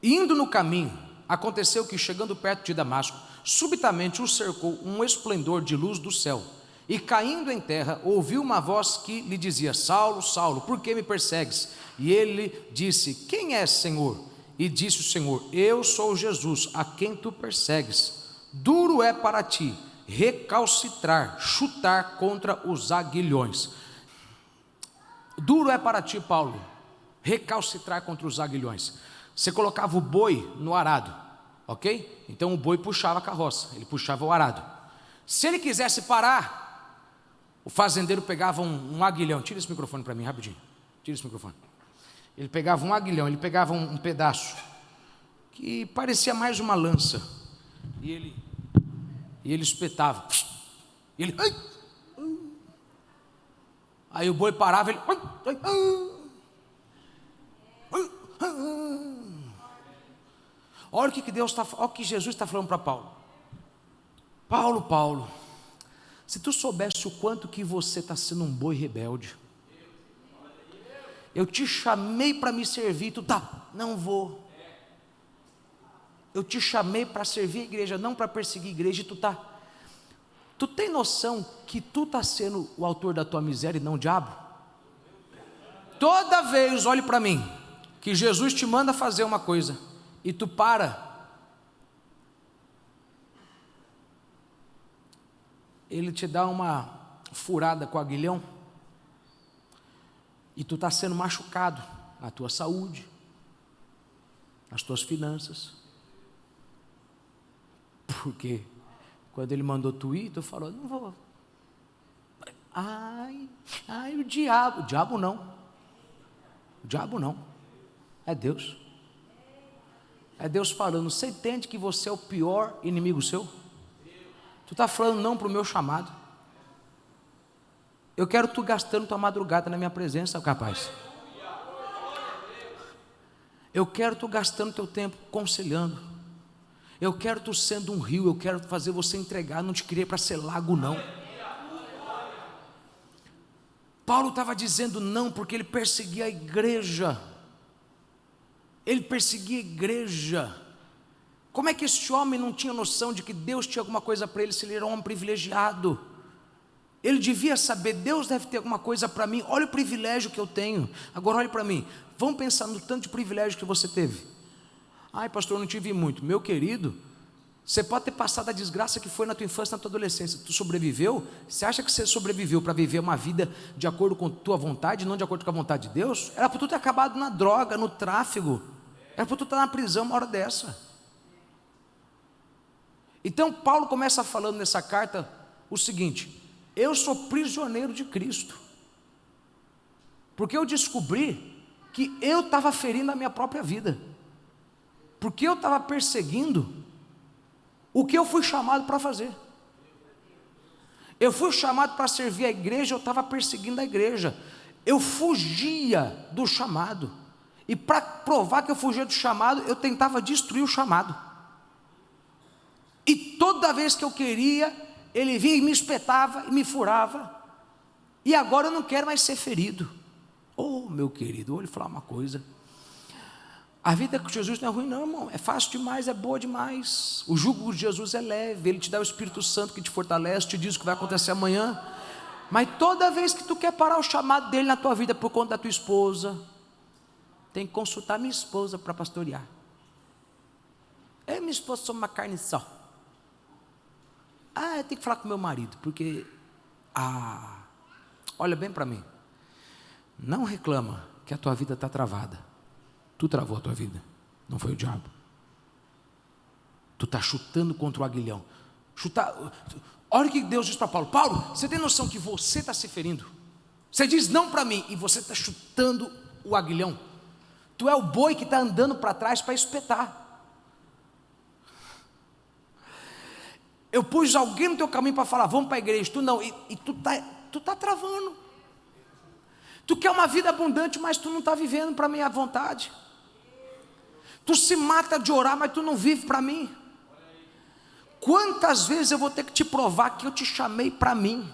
Indo no caminho, aconteceu que, chegando perto de Damasco, subitamente o cercou um esplendor de luz do céu, e caindo em terra, ouviu uma voz que lhe dizia: Saulo, Saulo, por que me persegues? E ele disse: quem és, Senhor? E disse o Senhor: eu sou Jesus, a quem tu persegues. Duro é para ti recalcitrar, chutar contra os aguilhões. Duro é para ti, Paulo, recalcitrar contra os aguilhões. Você colocava o boi no arado, ok? Então o boi puxava a carroça, ele puxava o arado. Se ele quisesse parar, o fazendeiro pegava um aguilhão. Tira esse microfone para mim rapidinho. Tira esse microfone. Ele pegava um aguilhão, ele pegava um pedaço que parecia mais uma lança, e ele espetava. Aí o boi parava, ele... Olha o que Deus está, olha o que Jesus está falando para Paulo. Paulo, se tu soubesse o quanto que você está sendo um boi rebelde, eu te chamei para me servir, tu não vou. Eu te chamei para servir a igreja, não para perseguir a igreja, e tu tem noção que tu está sendo o autor da tua miséria e não o diabo? Toda vez, olhe para mim, que Jesus te manda fazer uma coisa, e tu ele te dá uma furada com o aguilhão, e tu está sendo machucado na tua saúde, nas tuas finanças, porque quando ele mandou tu ir, tu falou: não vou. O diabo não, é Deus. É Deus falando: você entende que você é o pior inimigo seu? Tu está falando não para o meu chamado. Eu quero tu gastando tua madrugada na minha presença, capaz. Eu quero tu gastando teu tempo conselhando. Eu quero tu sendo um rio. Eu quero fazer você entregar. Não te criei para ser lago, não. Paulo estava dizendo não porque ele perseguia a igreja. Ele perseguia a igreja. Como é que esse homem não tinha noção de que Deus tinha alguma coisa para ele, se ele era um homem privilegiado? Ele devia saber: Deus deve ter alguma coisa para mim. Olha o privilégio que eu tenho. Agora olhe para mim. Vamos pensar no tanto de privilégio que você teve. Ai, pastor, eu não tive muito. Meu querido, você pode ter passado a desgraça que foi na tua infância, na tua adolescência. Tu sobreviveu? Você acha que você sobreviveu para viver uma vida de acordo com tua vontade, não de acordo com a vontade de Deus? Era para tu ter acabado na droga, no tráfico. Era para tu estar na prisão uma hora dessa. Então Paulo começa falando nessa carta o seguinte: eu sou prisioneiro de Cristo, porque eu descobri que eu estava ferindo a minha própria vida, porque eu estava perseguindo o que eu fui chamado para fazer. Eu fui chamado para servir a igreja, eu estava perseguindo a igreja. Eu fugia do chamado, e para provar que eu fugia do chamado, eu tentava destruir o chamado. E toda vez que eu queria, ele vinha e me espetava e me furava. E agora eu não quero mais ser ferido. Oh, meu querido, vou lhe falar uma coisa. A vida com Jesus não é ruim não, irmão. É fácil demais, é boa demais. O jugo de Jesus é leve. Ele te dá o Espírito Santo que te fortalece, te diz o que vai acontecer amanhã. Mas toda vez que tu quer parar o chamado dele na tua vida por conta da tua esposa, tem que consultar minha esposa para pastorear. Eu e minha esposa somos uma carne só. Eu tenho que falar com meu marido, porque olha bem para mim. Não reclama que a tua vida está travada. Tu travou a tua vida, não foi o diabo. Tu está chutando contra o aguilhão. Olha o que Deus diz para Paulo: Paulo, você tem noção que você está se ferindo? Você diz não para mim e você está chutando o aguilhão. Tu é o boi que está andando para trás para espetar. Eu pus alguém no teu caminho para falar: vamos para a igreja. Tu não, e tu está travando. Tu quer uma vida abundante, mas tu não está vivendo para a minha vontade. Tu se mata de orar, mas tu não vive para mim. Quantas vezes eu vou ter que te provar que eu te chamei para mim?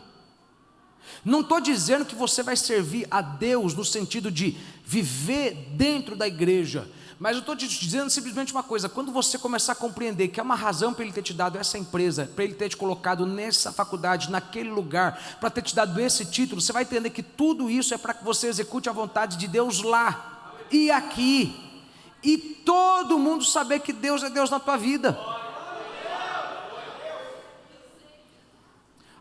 Não estou dizendo que você vai servir a Deus no sentido de viver dentro da igreja, mas eu estou te dizendo simplesmente uma coisa: quando você começar a compreender que há uma razão para Ele ter te dado essa empresa, para Ele ter te colocado nessa faculdade, naquele lugar, para ter te dado esse título, você vai entender que tudo isso é para que você execute a vontade de Deus lá e aqui, e todo mundo saber que Deus é Deus na tua vida.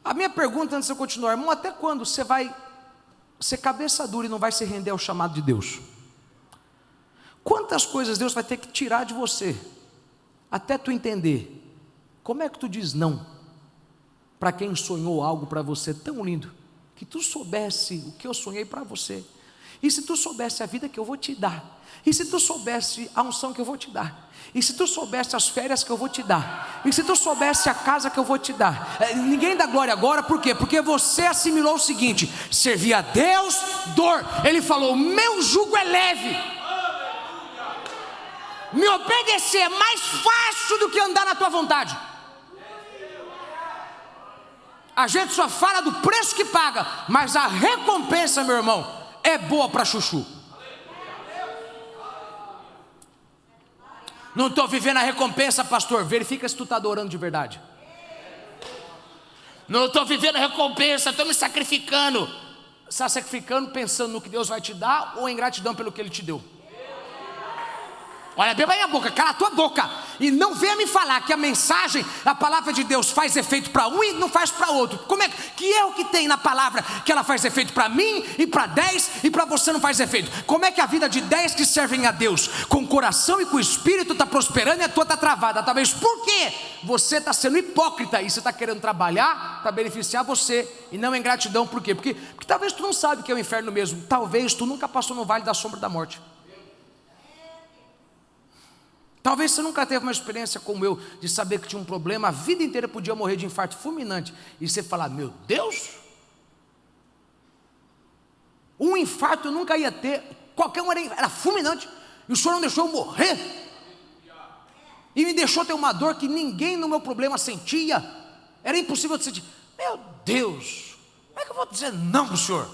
A minha pergunta antes de eu continuar, irmão: até quando você vai ser cabeça dura e não vai se render ao chamado de Deus? Quantas coisas Deus vai ter que tirar de você, até tu entender como é que tu diz não para quem sonhou algo para você tão lindo, que tu soubesse o que eu sonhei para você, e se tu soubesse a vida que eu vou te dar, e se tu soubesse a unção que eu vou te dar, e se tu soubesse as férias que eu vou te dar, e se tu soubesse a casa que eu vou te dar. Ninguém dá glória agora, por quê? Porque você assimilou o seguinte: servir a Deus, dor. Ele falou: o meu jugo é leve, me obedecer é mais fácil do que andar na tua vontade. A gente só fala do preço que paga, mas a recompensa, meu irmão, é boa para chuchu. Não estou vivendo a recompensa, pastor. Verifica se tu está adorando de verdade. Não estou vivendo a recompensa, estou me sacrificando. Está sacrificando pensando no que Deus vai te dar, ou em gratidão pelo que Ele te deu? Olha bem para minha boca, cala a tua boca, e não venha me falar que a mensagem, a palavra de Deus faz efeito para um e não faz para outro. Como é que erro que tem na palavra que ela faz efeito para mim e para 10 e para você não faz efeito? Como é que a vida de 10 que servem a Deus com o coração e com o espírito está prosperando e a tua está travada? Talvez porque você está sendo hipócrita e você está querendo trabalhar para beneficiar você e não em gratidão. Por quê? Porque talvez tu não sabe que é o inferno mesmo. Talvez tu nunca passou no vale da sombra da morte. Talvez você nunca teve uma experiência como eu, de saber que tinha um problema, a vida inteira podia morrer de infarto fulminante, e você falar: meu Deus, um infarto eu nunca ia ter, qualquer um era fulminante, e o Senhor não deixou eu morrer, e me deixou ter uma dor que ninguém no meu problema sentia, era impossível de sentir. Meu Deus, como é que eu vou dizer não para o Senhor?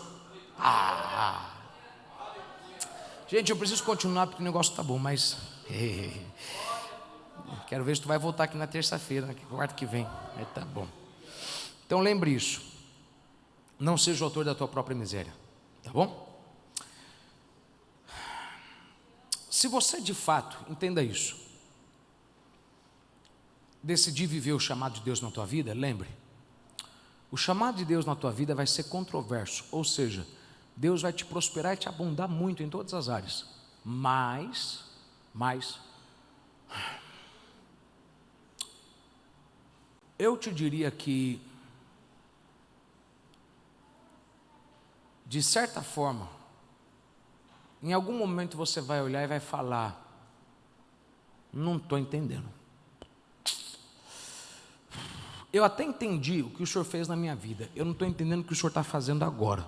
Gente, eu preciso continuar porque o negócio está bom, mas... quero ver se tu vai voltar aqui na terça-feira, na quarta que vem. Tá bom. Então lembre isso: não seja o autor da tua própria miséria, tá bom? Se você de fato, entenda isso, decidir viver o chamado de Deus na tua vida, lembre, o chamado de Deus na tua vida vai ser controverso, ou seja, Deus vai te prosperar e te abundar muito em todas as áreas, mas eu te diria que, de certa forma, em algum momento você vai olhar e vai falar: não estou entendendo. Eu até entendi o que o Senhor fez na minha vida, eu não estou entendendo o que o Senhor está fazendo agora.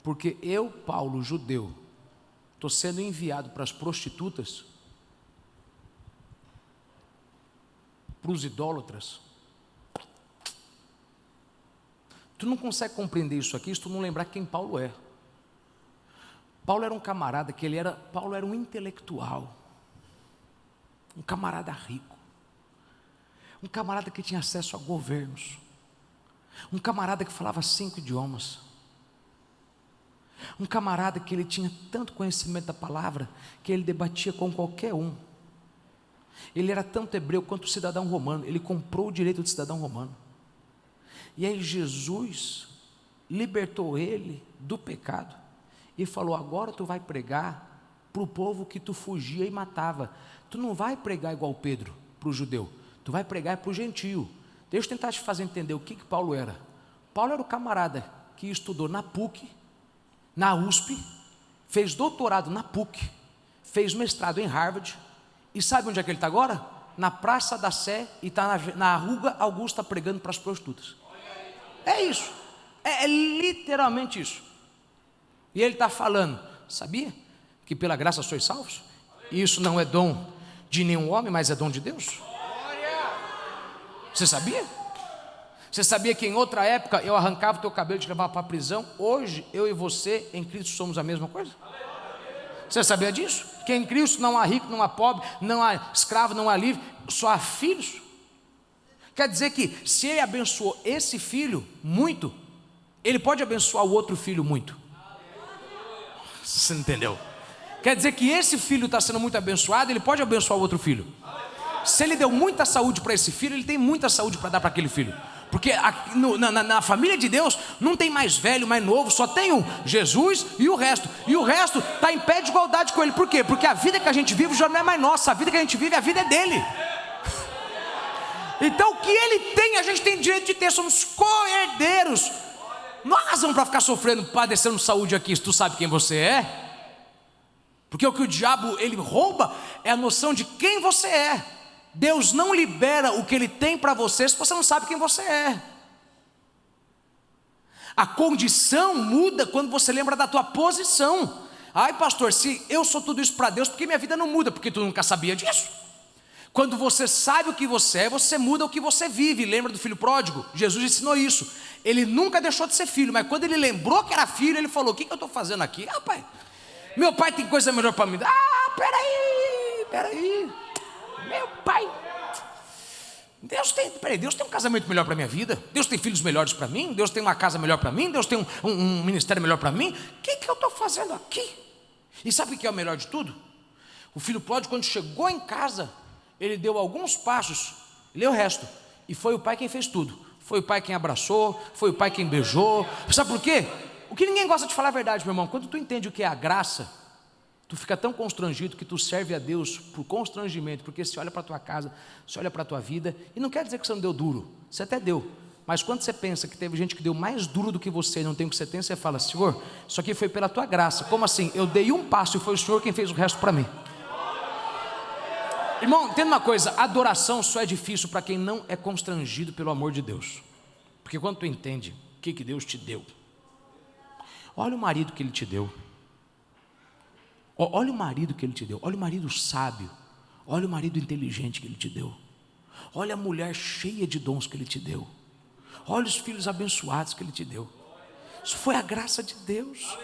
Porque eu, Paulo, judeu, estou sendo enviado para as prostitutas, para os idólatras. Tu não consegue compreender isso aqui se tu não lembrar quem Paulo é. Paulo era um camarada que Paulo era um intelectual, um camarada rico, um camarada que tinha acesso a governos, um camarada que falava 5 idiomas, um camarada que ele tinha tanto conhecimento da palavra que ele debatia com qualquer um. Ele era tanto hebreu quanto cidadão romano, ele comprou o direito de cidadão romano. E aí Jesus libertou ele do pecado e falou: agora tu vai pregar para o povo que tu fugia e matava. Tu não vai pregar igual Pedro para o judeu, tu vai pregar para o gentio. Deixa eu tentar te fazer entender o que Paulo era. Paulo era o camarada que estudou na PUC, na USP, fez doutorado na PUC, fez mestrado em Harvard, e sabe onde é que ele está agora? Na Praça da Sé, e está na Ruga Augusta pregando para as prostitutas. É isso, é literalmente isso. E ele está falando, sabia que pela graça sois salvos? E isso não é dom de nenhum homem, mas é dom de Deus. Você sabia? Você sabia que em outra época eu arrancava o teu cabelo e te levava para a prisão? Hoje eu e você em Cristo somos a mesma coisa. Você sabia disso? Que em Cristo não há rico, não há pobre, não há escravo, não há livre, só há filhos. Quer dizer que se ele abençoou esse filho muito, ele pode abençoar o outro filho muito. Você entendeu? Quer dizer que esse filho está sendo muito abençoado, ele pode abençoar o outro filho. Se ele deu muita saúde para esse filho, ele tem muita saúde para dar para aquele filho. Porque na família de Deus não tem mais velho, mais novo, só tem um Jesus e o resto. E o resto está em pé de igualdade com ele. Por quê? Porque a vida que a gente vive já não é mais nossa, a vida que a gente vive, a vida é dele. Então o que ele tem, a gente tem direito de ter, somos co-herdeiros. Não há razão para ficar sofrendo, padecendo saúde aqui, se tu sabe quem você é. Porque o que o diabo ele rouba é a noção de quem você é. Deus não libera o que ele tem para você se você não sabe quem você é. A condição muda quando você lembra da tua posição. Ai pastor, se eu sou tudo isso para Deus, por que minha vida não muda? Porque tu nunca sabia disso. Quando você sabe o que você é, você muda o que você vive. Lembra do filho pródigo? Jesus ensinou isso. Ele nunca deixou de ser filho, mas quando ele lembrou que era filho, ele falou, o que eu estou fazendo aqui? Ah pai, meu pai tem coisa melhor para mim. Ah, peraí, meu pai, Deus tem um casamento melhor para a minha vida, Deus tem filhos melhores para mim, Deus tem uma casa melhor para mim, Deus tem um ministério melhor para mim. O que eu estou fazendo aqui? E sabe o que é o melhor de tudo? O filho pródigo, quando chegou em casa, ele deu alguns passos, leu o resto, e foi o pai quem fez tudo. Foi o pai quem abraçou, foi o pai quem beijou. Sabe por quê? O que ninguém gosta de falar a verdade, meu irmão, quando tu entende o que é a graça, tu fica tão constrangido que tu serve a Deus por constrangimento, porque você olha para a tua casa, você olha para a tua vida, e não quer dizer que você não deu duro, você até deu, mas quando você pensa que teve gente que deu mais duro do que você e não tem o que você tem, você fala, Senhor, isso aqui foi pela tua graça. Como assim? Eu dei um passo e foi o Senhor quem fez o resto para mim. Irmão, entenda uma coisa, adoração só é difícil para quem não é constrangido pelo amor de Deus, porque quando tu entende o que Deus te deu, olha o marido que ele te deu, olha o marido que ele te deu, olha o marido sábio, olha o marido inteligente que ele te deu, olha a mulher cheia de dons que ele te deu, olha os filhos abençoados que ele te deu. Isso foi a graça de Deus.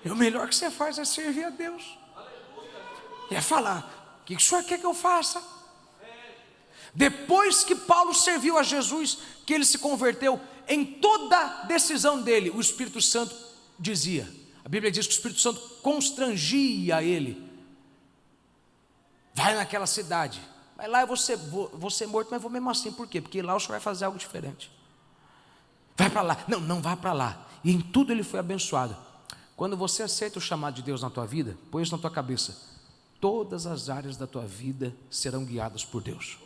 E o melhor que você faz é servir a Deus. E é falar, o que o senhor quer que eu faça? Depois que Paulo serviu a Jesus, que ele se converteu, em toda decisão dele, o Espírito Santo dizia, a Bíblia diz que o Espírito Santo constrangia ele, vai naquela cidade, vai lá, eu vou ser morto, mas vou mesmo assim. Por quê? Porque lá o senhor vai fazer algo diferente. Vai para lá, não vá para lá. E em tudo ele foi abençoado. Quando você aceita o chamado de Deus na tua vida, põe isso na tua cabeça, todas as áreas da tua vida serão guiadas por Deus.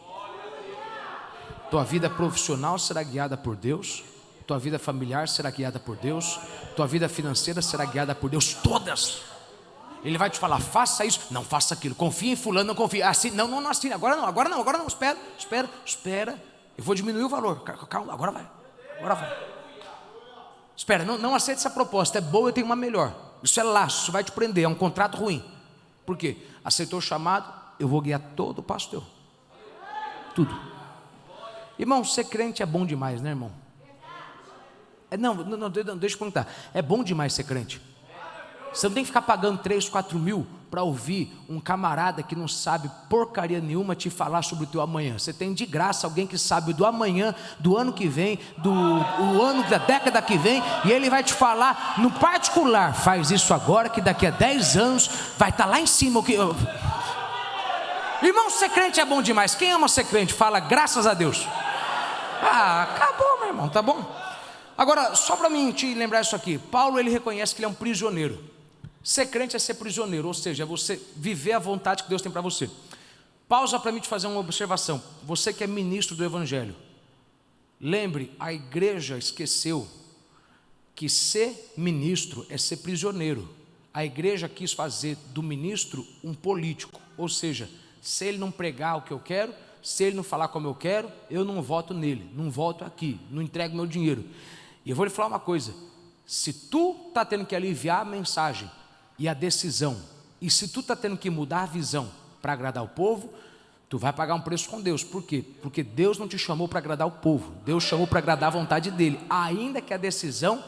Tua vida profissional será guiada por Deus, tua vida familiar será guiada por Deus, tua vida financeira será guiada por Deus, todas. Ele vai te falar, faça isso, não faça aquilo, confia em fulano, não confia, assim, não assine, agora não, espera, eu vou diminuir o valor, calma, agora vai, espera, não aceite essa proposta, é boa, eu tenho uma melhor, isso é laço, isso vai te prender, é um contrato ruim. Por quê? Aceitou o chamado, eu vou guiar todo o passo teu, tudo. Irmão, ser crente é bom demais, né, irmão? Não, deixa eu perguntar. É bom demais ser crente. Você não tem que ficar pagando 3, 4 mil para ouvir um camarada que não sabe porcaria nenhuma te falar sobre o teu amanhã. Você tem de graça alguém que sabe do amanhã, do ano que vem, o ano da década que vem, e ele vai te falar no particular, faz isso agora que daqui a 10 anos vai estar lá em cima. Irmão, ser crente é bom demais. Quem ama ser crente fala graças a Deus. Acabou, meu irmão, tá bom? Agora, só para mim te lembrar isso aqui, Paulo ele reconhece que ele é um prisioneiro. Ser crente é ser prisioneiro, ou seja, é você viver a vontade que Deus tem para você. Pausa para mim te fazer uma observação. Você que é ministro do Evangelho, lembre, a igreja esqueceu que ser ministro é ser prisioneiro. A igreja quis fazer do ministro um político, ou seja, se ele não pregar o que eu quero, se ele não falar como eu quero, eu não voto nele, não voto aqui, não entrego meu dinheiro. E eu vou lhe falar uma coisa, Se tu está tendo que aliviar a mensagem e a decisão, e se tu está tendo que mudar a visão para agradar o povo, tu vai pagar um preço com Deus. Por quê? Porque Deus não te chamou para agradar o povo, Deus chamou para agradar a vontade dEle. Ainda que a decisão,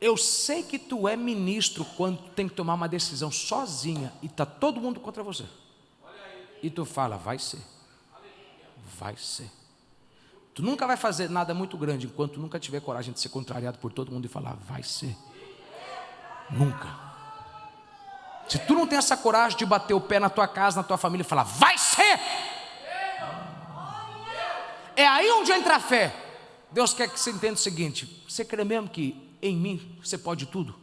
eu sei que tu é ministro quando tu tem que tomar uma decisão sozinha e está todo mundo contra você. E tu fala, vai ser. Vai ser. Tu nunca vai fazer nada muito grande enquanto tu nunca tiver coragem de ser contrariado por todo mundo e falar, vai ser. Nunca. Se tu não tem essa coragem de bater o pé na tua casa, na tua família e falar, vai ser. É aí onde entra a fé. Deus quer que você entenda o seguinte: você crê mesmo que em mim você pode tudo?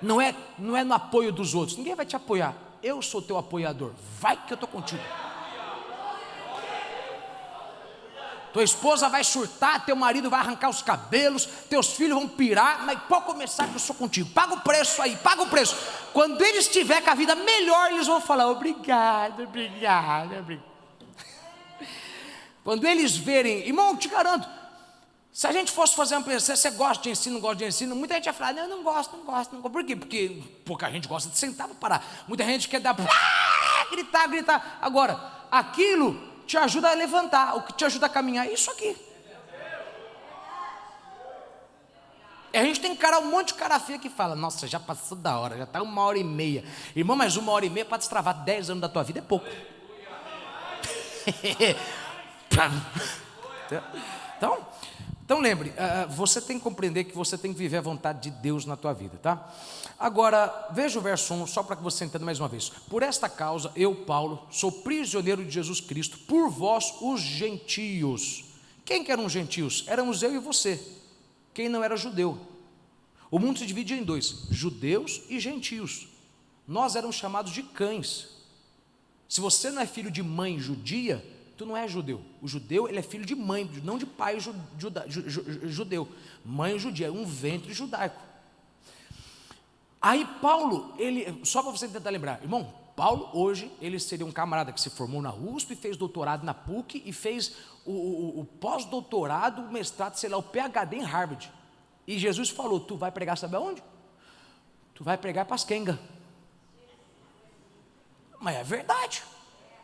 Não é no apoio dos outros, ninguém vai te apoiar. Eu sou teu apoiador, vai que eu estou contigo. Tua esposa vai surtar, teu marido vai arrancar os cabelos, teus filhos vão pirar, mas pode começar que eu sou contigo. Paga o preço aí, paga o preço. Quando eles tiverem com a vida melhor, eles vão falar, obrigado, obrigado, obrigado. Quando eles verem, irmão, te garanto, se a gente fosse fazer uma pesquisa, você gosta de ensino, não gosta de ensino, muita gente vai falar, não, não gosto. Por quê? Porque pouca gente gosta de sentar para parar. Muita gente quer dar, gritar. Agora, aquilo te ajuda a levantar, o que te ajuda a caminhar é isso aqui. E a gente tem cara, um monte de cara feia que fala, nossa, já passou da hora, já está 1h30. Irmão, mas 1h30 para destravar 10 anos da tua vida é pouco. Então lembre, você tem que compreender que você tem que viver a vontade de Deus na tua vida, tá? Agora, veja o verso 1, só para que você entenda mais uma vez. Por esta causa, eu, Paulo, sou prisioneiro de Jesus Cristo, por vós, os gentios. Quem que eram os gentios? Éramos eu e você, quem não era judeu. O mundo se divide em dois, judeus e gentios. Nós éramos chamados de cães. Se você não é filho de mãe judia, tu não é judeu. O judeu, ele é filho de mãe, não de pai judeu. Mãe judia, um ventre judaico. Aí Paulo, só para você tentar lembrar, irmão, Paulo hoje, ele seria um camarada que se formou na USP, fez doutorado na PUC e fez o pós-doutorado, o mestrado, sei lá, o PhD em Harvard. E Jesus falou, tu vai pregar, sabe aonde? Tu vai pregar para as quengas. Mas é verdade.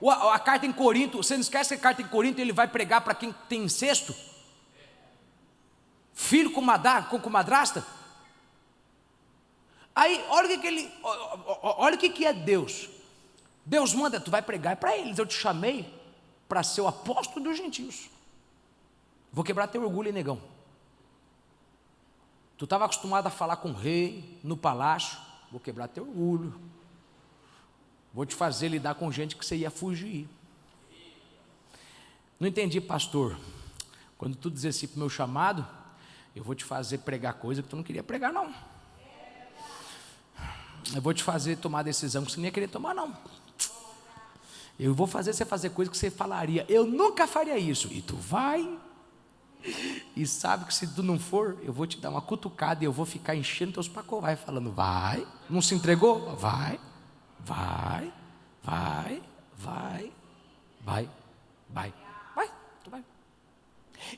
A carta em Corinto, você não esquece que a carta em Corinto ele vai pregar para quem tem incesto? Filho com madrasta? Aí, olha o que é Deus. Deus manda, tu vai pregar para eles. Eu te chamei para ser o apóstolo dos gentios. Vou quebrar teu orgulho, negão. Tu estava acostumado a falar com o rei, no palácio. Vou quebrar teu orgulho. Vou te fazer lidar com gente que você ia fugir. Não entendi, pastor. Quando tu diz assim para o meu chamado, eu vou te fazer pregar coisa que tu não queria pregar, não. Eu vou te fazer tomar decisão que você não ia querer tomar, não. Eu vou fazer você fazer coisa que você falaria, eu nunca faria isso. E tu vai. E sabe que se tu não for, eu vou te dar uma cutucada e eu vou ficar enchendo teus pacovais, falando, vai. Não se entregou? Vai. Tu vai.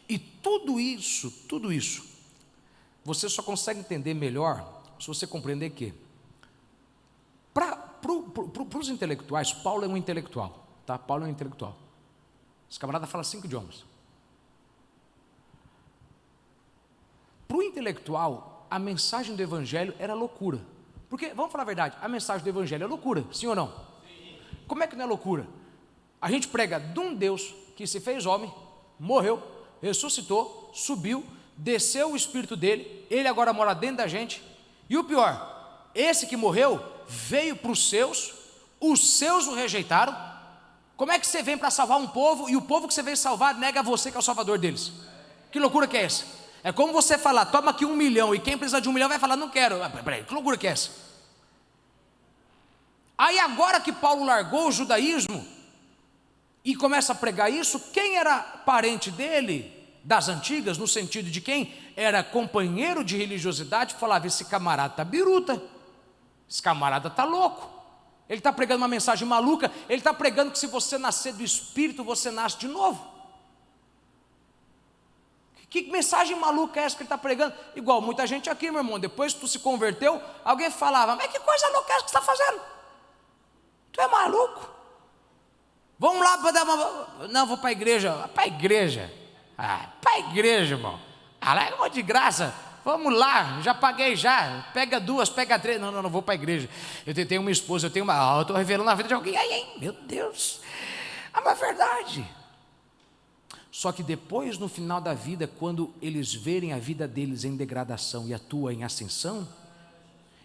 E tudo isso, você só consegue entender melhor se você compreender que, para os intelectuais, Paulo é um intelectual, tá? Paulo é um intelectual. Esse camarada fala 5 idiomas. Para o intelectual, a mensagem do evangelho era loucura. Porque, vamos falar a verdade, a mensagem do evangelho é loucura, sim ou não? Sim. Como é que não é loucura? A gente prega de um Deus que se fez homem, morreu, ressuscitou, subiu, desceu o Espírito dele, ele agora mora dentro da gente, e o pior, esse que morreu, veio para os seus o rejeitaram. Como é que você vem para salvar um povo, e o povo que você veio salvar nega você que é o salvador deles? Que loucura que é essa? É como você falar, toma aqui 1 milhão, e quem precisa de 1 milhão vai falar, não quero. Peraí, que loucura que é essa? Aí agora que Paulo largou o judaísmo e começa a pregar isso, quem era parente dele, das antigas, no sentido de quem era companheiro de religiosidade, falava, esse camarada está biruta, esse camarada está louco, ele está pregando uma mensagem maluca, ele está pregando que se você nascer do Espírito, você nasce de novo. Que mensagem maluca é essa que ele está pregando? Igual muita gente aqui, meu irmão, depois que tu se converteu, alguém falava, mas que coisa louca é essa que você está fazendo? Tu é maluco? Vamos lá para dar uma... Não, vou para a igreja. Para a igreja? Para a igreja, irmão. Lá é uma de graça. Vamos lá, já paguei já. Pega 2, pega 3. Não vou para a igreja. Eu tenho uma esposa, eu tenho uma... eu estou revelando a vida de alguém. Ai, meu Deus. Mas é verdade. Só que depois, no final da vida, quando eles verem a vida deles em degradação e a tua em ascensão,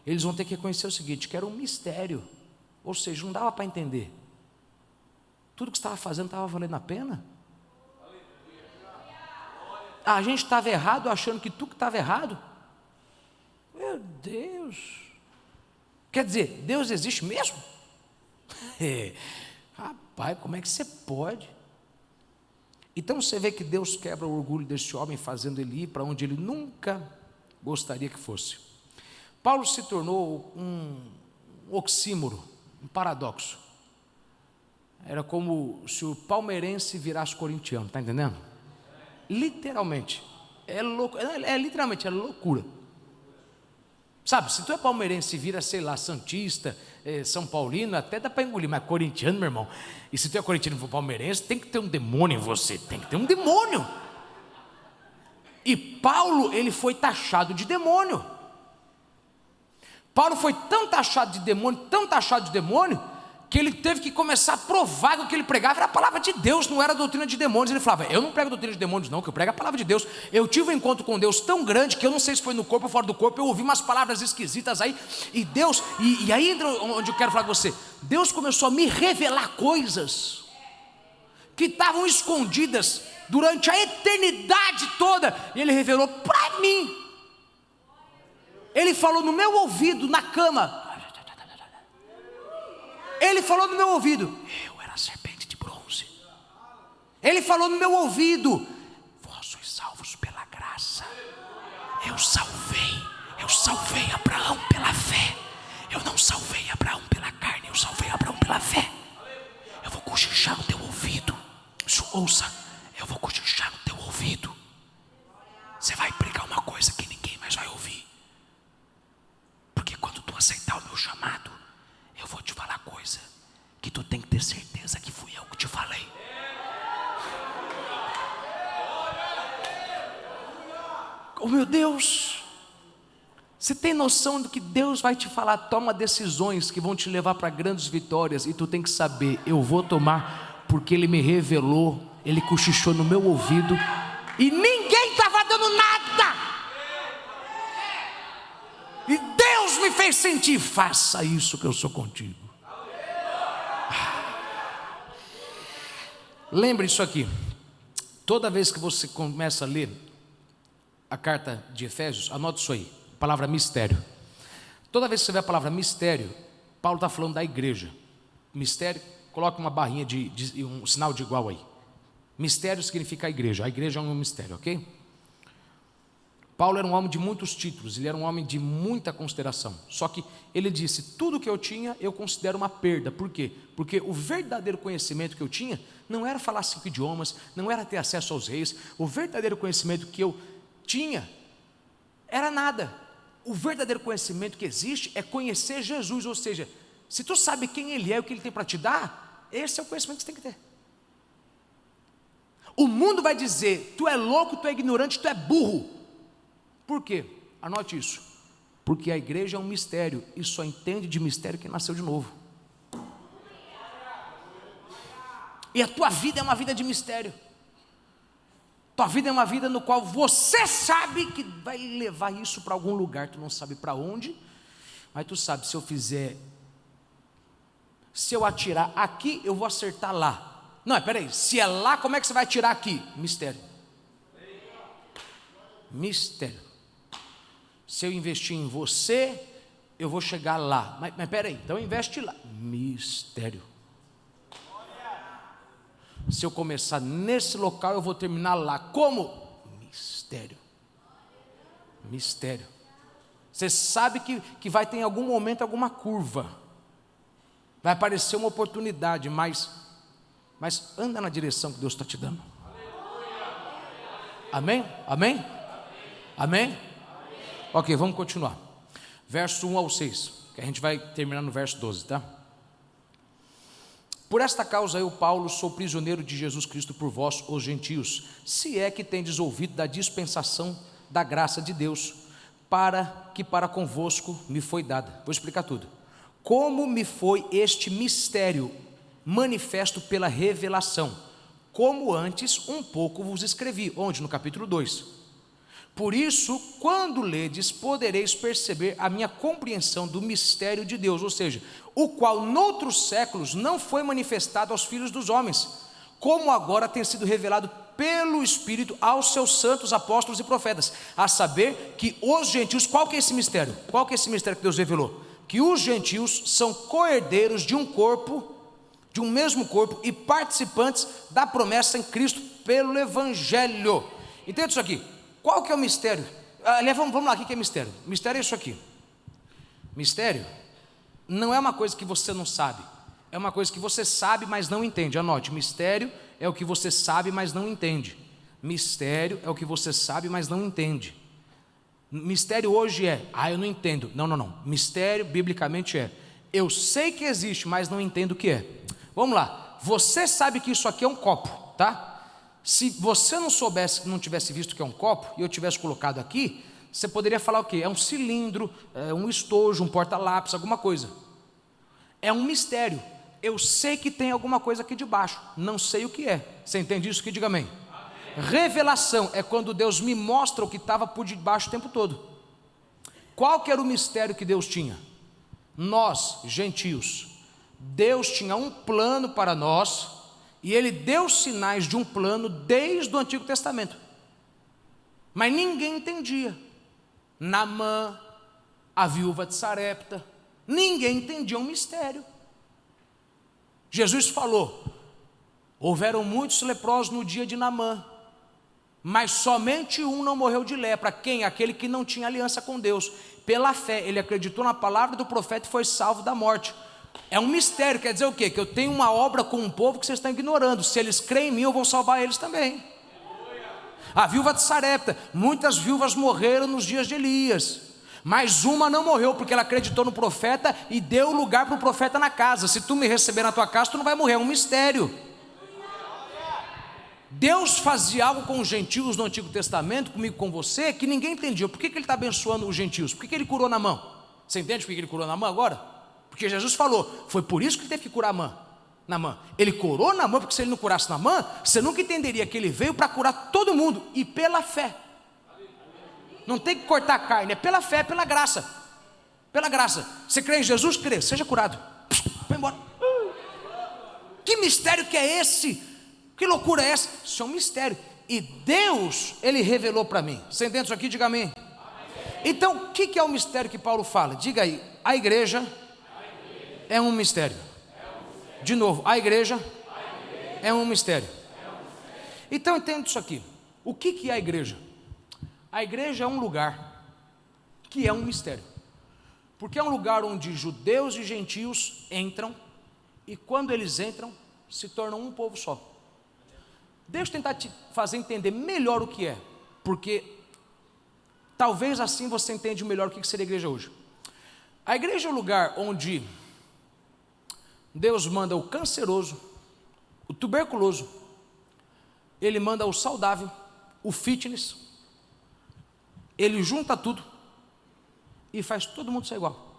eles vão ter que reconhecer o seguinte, que era um mistério. Ou seja, não dava para entender. Tudo que estava fazendo estava valendo a pena? A gente estava errado achando que tudo que estava errado? Meu Deus! Quer dizer, Deus existe mesmo? Rapaz, como é que você pode? Então você vê que Deus quebra o orgulho desse homem, fazendo ele ir para onde ele nunca gostaria que fosse. Paulo se tornou um oxímoro, um paradoxo. Era como se o palmeirense virasse corintiano, está entendendo? Literalmente, literalmente, é loucura. Sabe, se tu é palmeirense e vira, sei lá, santista, São Paulino, até dá para engolir, mas corintiano, meu irmão, e se tu é corintiano e for palmeirense, tem que ter um demônio em você, tem que ter um demônio. E Paulo, ele foi taxado de demônio. Paulo foi tão taxado de demônio, que ele teve que começar a provar que o que ele pregava era a palavra de Deus, não era a doutrina de demônios. Ele falava, eu não prego doutrina de demônios não, que eu prego a palavra de Deus. Eu tive um encontro com Deus tão grande, que eu não sei se foi no corpo ou fora do corpo, eu ouvi umas palavras esquisitas aí, e Deus, e aí entra onde eu quero falar com você, Deus começou a me revelar coisas, que estavam escondidas, durante a eternidade toda, e Ele revelou para mim, Ele falou no meu ouvido, na cama, Ele falou no meu ouvido, eu era a serpente de bronze. Ele falou no meu ouvido, vós sois salvos pela graça. Eu salvei Abraão pela fé. Eu não salvei Abraão pela carne, eu salvei Abraão pela fé. Eu vou cochichar no teu ouvido. Ouça, eu vou cochichar no teu ouvido. Você vai pregar uma coisa que ninguém mais vai ouvir. Porque quando tu aceitar o meu chamado, eu vou te falar coisa que tu tem que ter certeza que fui eu que te falei. Oh meu Deus, você tem noção do que Deus vai te falar? Toma decisões que vão te levar para grandes vitórias, e tu tem que saber, eu vou tomar, porque Ele me revelou, Ele cochichou no meu ouvido, e ninguém estava dando nada, e Deus me fez sentir, faça isso que eu sou contigo. Lembre isso aqui, toda vez que você começa a ler a carta de Efésios, anota isso aí, palavra mistério. Toda vez que você vê a palavra mistério, Paulo está falando da igreja. Mistério, coloca uma barrinha um sinal de igual aí. Mistério significa a igreja é um mistério, ok? Paulo era um homem de muitos títulos, ele era um homem de muita consideração, só que ele disse, tudo que eu tinha eu considero uma perda. Por quê? Porque o verdadeiro conhecimento que eu tinha não era falar 5 idiomas, não era ter acesso aos reis, o verdadeiro conhecimento que eu tinha era nada. O verdadeiro conhecimento que existe é conhecer Jesus, ou seja, se tu sabe quem Ele é, o que Ele tem para te dar, esse é o conhecimento que você tem que ter. O mundo vai dizer, tu é louco, tu é ignorante, tu é burro. Por quê? Anote isso, porque a igreja é um mistério, e só entende de mistério quem nasceu de novo. E a tua vida é uma vida de mistério. Tua vida é uma vida no qual você sabe que vai levar isso para algum lugar, tu não sabe para onde, mas tu sabe, se eu atirar aqui, eu vou acertar lá. Não, peraí, se é lá, como é que você vai atirar aqui? Mistério. Mistério. Se eu investir em você, eu vou chegar lá. Mas peraí, então investe lá. Mistério. Se eu começar nesse local, eu vou terminar lá. Como? Mistério. Mistério. Você sabe que vai ter em algum momento alguma curva. Vai aparecer uma oportunidade, mas anda na direção que Deus está te dando. Amém? Amém? Amém? Ok, vamos continuar. Verso 1 ao 6, que a gente vai terminar no verso 12, tá? Por esta causa eu, Paulo, sou prisioneiro de Jesus Cristo por vós, os gentios, se é que tendes ouvido da dispensação da graça de Deus, para convosco me foi dada. Vou explicar tudo. Como me foi este mistério manifesto pela revelação, como antes um pouco vos escrevi. Onde? No capítulo 2. Por isso, quando ledes, podereis perceber a minha compreensão do mistério de Deus, ou seja, o qual noutros séculos não foi manifestado aos filhos dos homens, como agora tem sido revelado pelo Espírito aos seus santos apóstolos e profetas, a saber que os gentios, qual que é esse mistério? Qual que é esse mistério que Deus revelou? Que os gentios são co-herdeiros de um corpo, de um mesmo corpo, e participantes da promessa em Cristo pelo Evangelho. Entende isso aqui? Qual que é o mistério? Aliás, vamos lá, o que é mistério? Mistério é isso aqui. Mistério não é uma coisa que você não sabe, é uma coisa que você sabe, mas não entende. Anote, mistério é o que você sabe, mas não entende. Mistério é o que você sabe, mas não entende. Mistério hoje é, eu não entendo. Não. Mistério, biblicamente, é, eu sei que existe, mas não entendo o que é. Vamos lá, você sabe que isso aqui é um copo, tá? Se você não soubesse, não tivesse visto que é um copo, e eu tivesse colocado aqui, você poderia falar o quê? É um cilindro, é um estojo, um porta-lápis, alguma coisa. É um mistério. Eu sei que tem alguma coisa aqui debaixo, não sei o que é. Você entende isso? Que diga amém. Amém. Revelação é quando Deus me mostra o que estava por debaixo o tempo todo. Qual que era o mistério que Deus tinha? Nós, gentios, Deus tinha um plano para nós, e Ele deu sinais de um plano desde o Antigo Testamento, mas ninguém entendia. Naamã, a viúva de Sarepta, ninguém entendia um mistério. Jesus falou, houveram muitos leprosos no dia de Naamã, mas somente um não morreu de lepra. Quem? Aquele que não tinha aliança com Deus. Pela fé, ele acreditou na palavra do profeta e foi salvo da morte. É um mistério, quer dizer o quê? Que eu tenho uma obra com um povo que vocês estão ignorando. Se eles creem em mim, eu vou salvar eles também. A viúva de Sarepta, muitas viúvas morreram nos dias de Elias, mas uma não morreu, porque ela acreditou no profeta e deu lugar para o profeta na casa. Se tu me receber na tua casa, tu não vai morrer, é um mistério. Deus fazia algo com os gentios no Antigo Testamento, comigo, com você, que ninguém entendia. Por que ele está abençoando os gentios? Por que ele curou Naamã? Você entende por que ele curou Naamã agora? Porque Jesus falou, foi por isso que ele teve que curar Naamã. Ele curou Naamã, porque se ele não curasse Naamã, você nunca entenderia que ele veio para curar todo mundo, e pela fé. Não tem que cortar a carne, é pela fé, pela graça. Pela graça. Você crê em Jesus? Crê, seja curado. Vai embora. Que mistério que é esse? Que loucura é essa? Isso é um mistério. E Deus, Ele revelou para mim. Você entende isso aqui? Diga amém. Então, o que é o mistério que Paulo fala? Diga aí, a igreja é um mistério. De novo, a igreja é um mistério. Então entenda isso aqui. O que é a igreja? A igreja é um lugar que é um mistério, porque é um lugar onde judeus e gentios entram, e quando eles entram, se tornam um povo só. Deixa eu tentar te fazer entender melhor o que é, porque talvez assim você entenda melhor o que seria a igreja hoje. A igreja é um lugar onde Deus manda o canceroso, o tuberculoso, Ele manda o saudável, o fitness, Ele junta tudo e faz todo mundo ser igual.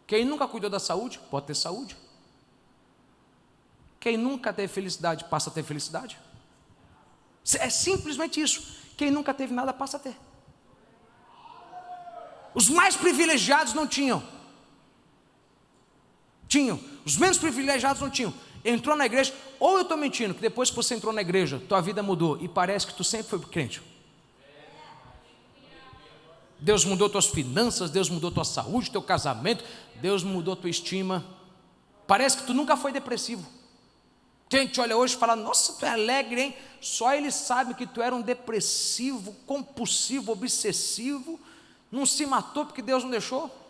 Quem nunca cuidou da saúde, pode ter saúde. Quem nunca teve felicidade, passa a ter felicidade. É simplesmente isso. Quem nunca teve nada, passa a ter. Os mais privilegiados não tinham. Os menos privilegiados não tinham. Entrou na igreja, ou eu estou mentindo, que depois que você entrou na igreja, tua vida mudou, e parece que tu sempre foi crente. Deus mudou tuas finanças, Deus mudou tua saúde, teu casamento, Deus mudou tua estima. Parece que tu nunca foi depressivo. Quem te olha hoje e fala, nossa, tu é alegre, hein? Só ele sabe que tu era um depressivo, compulsivo, obsessivo, não se matou porque Deus não deixou.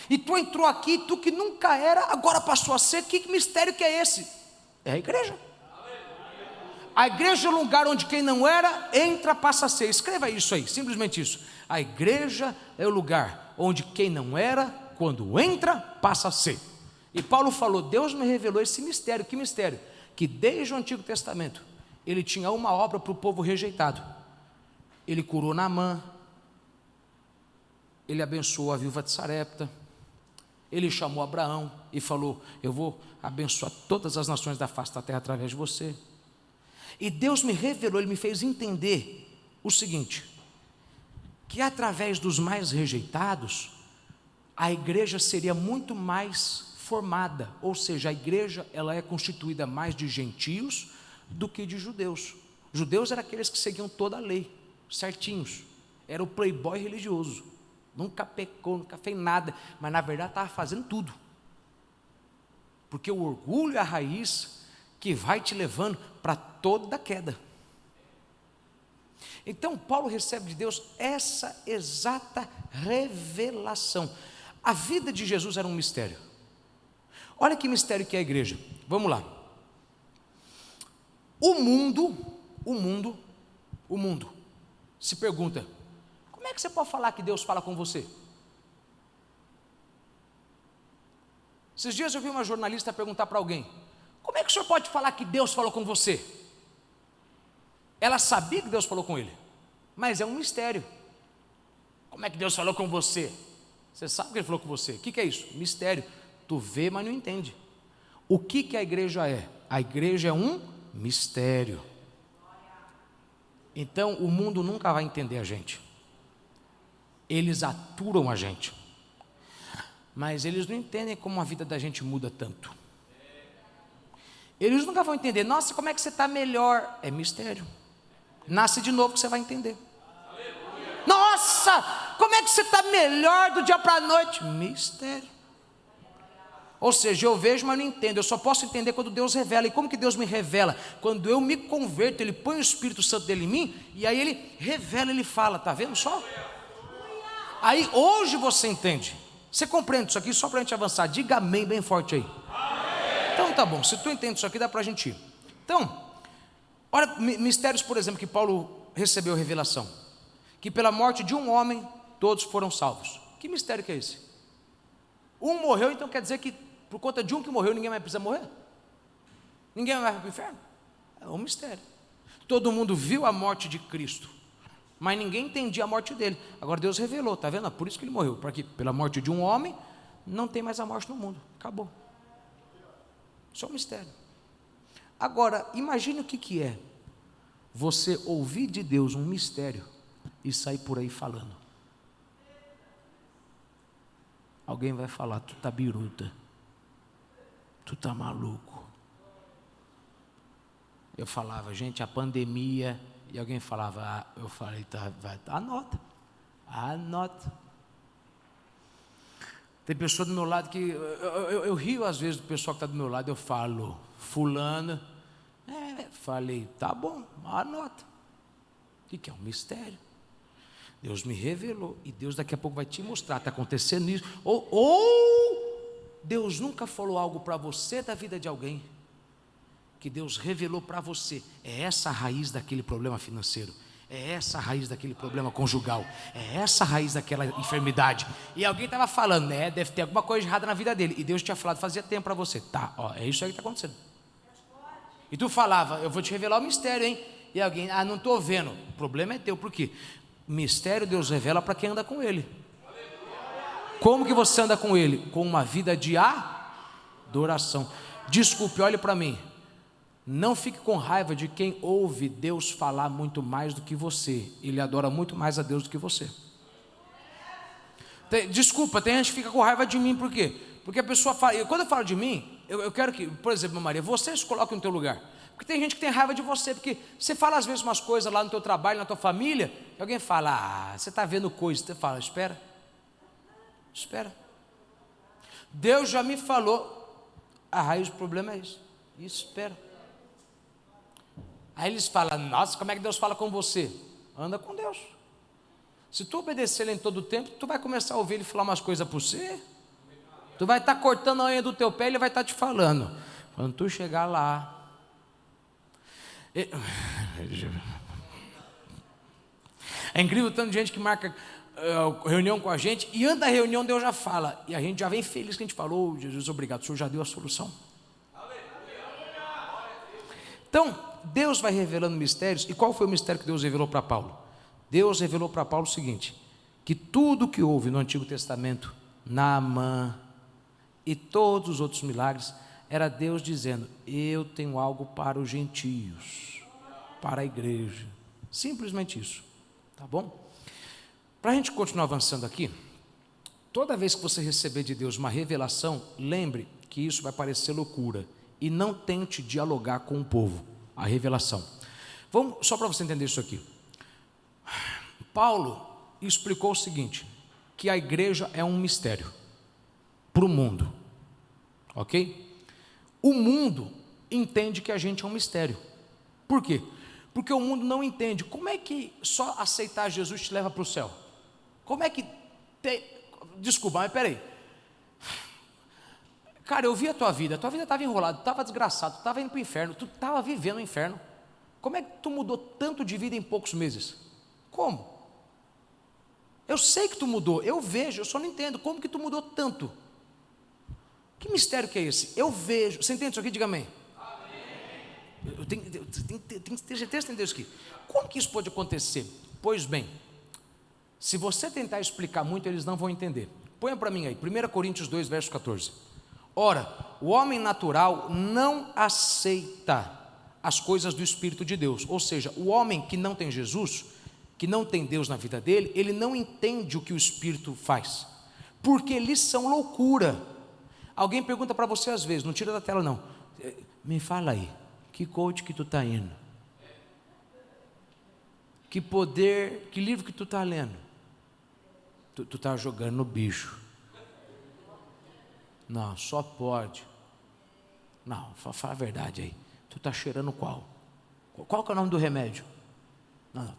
E tu entrou aqui, tu que nunca era, agora passou a ser. Que mistério que é esse? É a igreja. A igreja é um lugar onde quem não era, entra, passa a ser. Escreva isso aí, simplesmente isso. A igreja é o lugar onde quem não era, quando entra, passa a ser. E Paulo falou, Deus me revelou esse mistério. Que mistério? Que desde o Antigo Testamento, ele tinha uma obra para o povo rejeitado. Ele curou Naamã, ele abençoou a viúva de Sarepta, ele chamou Abraão e falou, eu vou abençoar todas as nações da face da terra através de você. E Deus me revelou, ele me fez entender o seguinte, que através dos mais rejeitados, a igreja seria muito mais formada, ou seja, a igreja ela é constituída mais de gentios do que de judeus. Judeus eram aqueles que seguiam toda a lei, certinhos, era o playboy religioso, nunca pecou, nunca fez nada, mas na verdade estava fazendo tudo, porque o orgulho é a raiz que vai te levando para toda queda. Então Paulo recebe de Deus essa exata revelação. A vida de Jesus era um mistério. Olha que mistério que é a igreja. Vamos lá. O mundo se pergunta, como é que você pode falar que Deus fala com você? Esses dias eu vi uma jornalista perguntar para alguém, como é que o senhor pode falar que Deus falou com você? Ela sabia que Deus falou com ele, mas é um mistério. Como é que Deus falou com você? Você sabe que ele falou com você. O que é isso? Mistério. Tu vê, mas não entende. O que a igreja é? A igreja é um mistério. Então o mundo nunca vai entender a gente. Eles aturam a gente, mas eles não entendem como a vida da gente muda tanto. Eles nunca vão entender, nossa, como é que você está melhor? É mistério. Nasce de novo que você vai entender. Nossa, como é que você está melhor do dia para a noite? Mistério. Ou seja, eu vejo, mas não entendo. Eu só posso entender quando Deus revela. E como que Deus me revela? Quando eu me converto, Ele põe o Espírito Santo dele em mim, e aí Ele revela, Ele fala, está vendo só? Aí hoje você entende. Você compreende isso aqui? Só para a gente avançar, diga amém bem forte aí. Então tá bom, se tu entende isso aqui, dá para a gente ir. Então, olha, mistérios, por exemplo, que Paulo recebeu revelação, que pela morte de um homem, todos foram salvos. Que mistério que é esse? Um morreu, então quer dizer que por conta de um que morreu, ninguém mais precisa morrer? Ninguém mais vai para o inferno? É um mistério. Todo mundo viu a morte de Cristo, mas ninguém entendia a morte dele. Agora Deus revelou, está vendo? Por isso que ele morreu, porque pela morte de um homem, não tem mais a morte no mundo, acabou. Isso é um mistério. Agora, imagine o que é você ouvir de Deus um mistério e sair por aí falando. Alguém vai falar, tu tá biruta, tu tá maluco. Eu falava, gente, a pandemia, e alguém falava, eu falei, tá, anota. Tem pessoa do meu lado que, eu rio às vezes do pessoal que está do meu lado, eu falo, fulano, falei, tá bom, anota. O que é um mistério? Deus me revelou, e Deus daqui a pouco vai te mostrar, está acontecendo isso, ou Deus nunca falou algo para você da vida de alguém, que Deus revelou para você, é essa a raiz daquele problema financeiro, é essa a raiz daquele problema conjugal, é essa a raiz daquela enfermidade, e alguém estava falando, deve ter alguma coisa errada na vida dele, e Deus tinha falado, fazia tempo para você, tá, é isso aí que está acontecendo, e tu falava, eu vou te revelar o mistério, hein, e alguém, não estou vendo, o problema é teu, por quê? Mistério Deus revela para quem anda com Ele. Como que você anda com Ele? Com uma vida de adoração. Desculpe, olhe para mim, não fique com raiva de quem ouve Deus falar muito mais do que você. Ele adora muito mais a Deus do que você. Desculpa, tem gente que fica com raiva de mim, por quê? Porque a pessoa fala, quando eu falo de mim, eu quero que, por exemplo, Maria, você se coloque no teu lugar. Porque tem gente que tem raiva de você, porque você fala às vezes umas coisas lá no teu trabalho, na tua família, e alguém fala, você está vendo coisa, você fala, espera. Deus já me falou, a raiz do problema é isso, espera. Aí eles falam, nossa, como é que Deus fala com você? Anda com Deus. Se tu obedecer Ele em todo o tempo, tu vai começar a ouvir Ele falar umas coisas para você, tu vai estar cortando a unha do teu pé, Ele vai estar te falando. Quando tu chegar lá, É incrível o tanto de gente que marca reunião com a gente, e antes da reunião Deus já fala, e a gente já vem feliz que a gente falou: Jesus, obrigado, o Senhor já deu a solução. Então, Deus vai revelando mistérios. E qual foi o mistério que Deus revelou para Paulo? Deus revelou para Paulo o seguinte: que tudo que houve no Antigo Testamento, Naamã e todos os outros milagres, era Deus dizendo: eu tenho algo para os gentios, para a igreja. Simplesmente isso, tá bom? Para a gente continuar avançando aqui, toda vez que você receber de Deus uma revelação, lembre que isso vai parecer loucura, e não tente dialogar com o povo, a revelação. Vamos, só para você entender isso aqui. Paulo explicou o seguinte: que a igreja é um mistério para o mundo, ok? O mundo entende que a gente é um mistério. Por quê? Porque o mundo não entende. Como é que só aceitar Jesus te leva para o céu? Como é que desculpa, mas peraí, cara, eu vi a tua vida estava enrolada, tu estava desgraçado, tu estava indo para o inferno, tu estava vivendo o inferno. Como é que tu mudou tanto de vida em poucos meses? Como? Eu sei que tu mudou, eu vejo, eu só não entendo como que tu mudou tanto. Que mistério que é esse? Eu vejo. Você entende isso aqui? Diga amém. Eu tenho que ter certeza de entender isso aqui. Como que isso pode acontecer? Pois bem, se você tentar explicar muito, eles não vão entender. Ponha para mim aí, 1 Coríntios 2, verso 14. Ora, o homem natural não aceita as coisas do Espírito de Deus. Ou seja, o homem que não tem Jesus, que não tem Deus na vida dele, ele não entende o que o Espírito faz, porque eles são loucura. Alguém pergunta para você às vezes, não tira da tela não, me fala aí, que coach que tu está indo? Que poder, que livro que tu está lendo? Tu está jogando no bicho. Não, só pode. Não, fala a verdade aí. Tu está cheirando qual? Qual que é o nome do remédio? Não,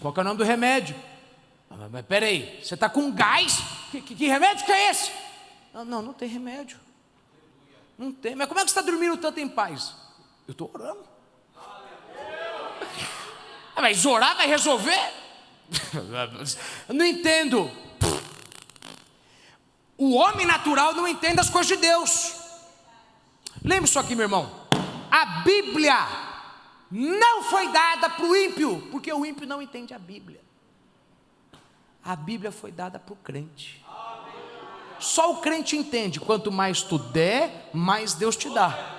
qual que é o nome do remédio? Mas peraí, você está com gás? Que remédio que é esse? Não tem remédio. Não tem. Mas como é que você está dormindo tanto em paz? Eu estou orando. Mas orar vai resolver? Eu não entendo. O homem natural não entende as coisas de Deus. Lembre isso aqui, meu irmão. A Bíblia não foi dada para o ímpio, porque o ímpio não entende a Bíblia. A Bíblia foi dada para o crente. Só o crente entende. Quanto mais tu der, mais Deus te dá.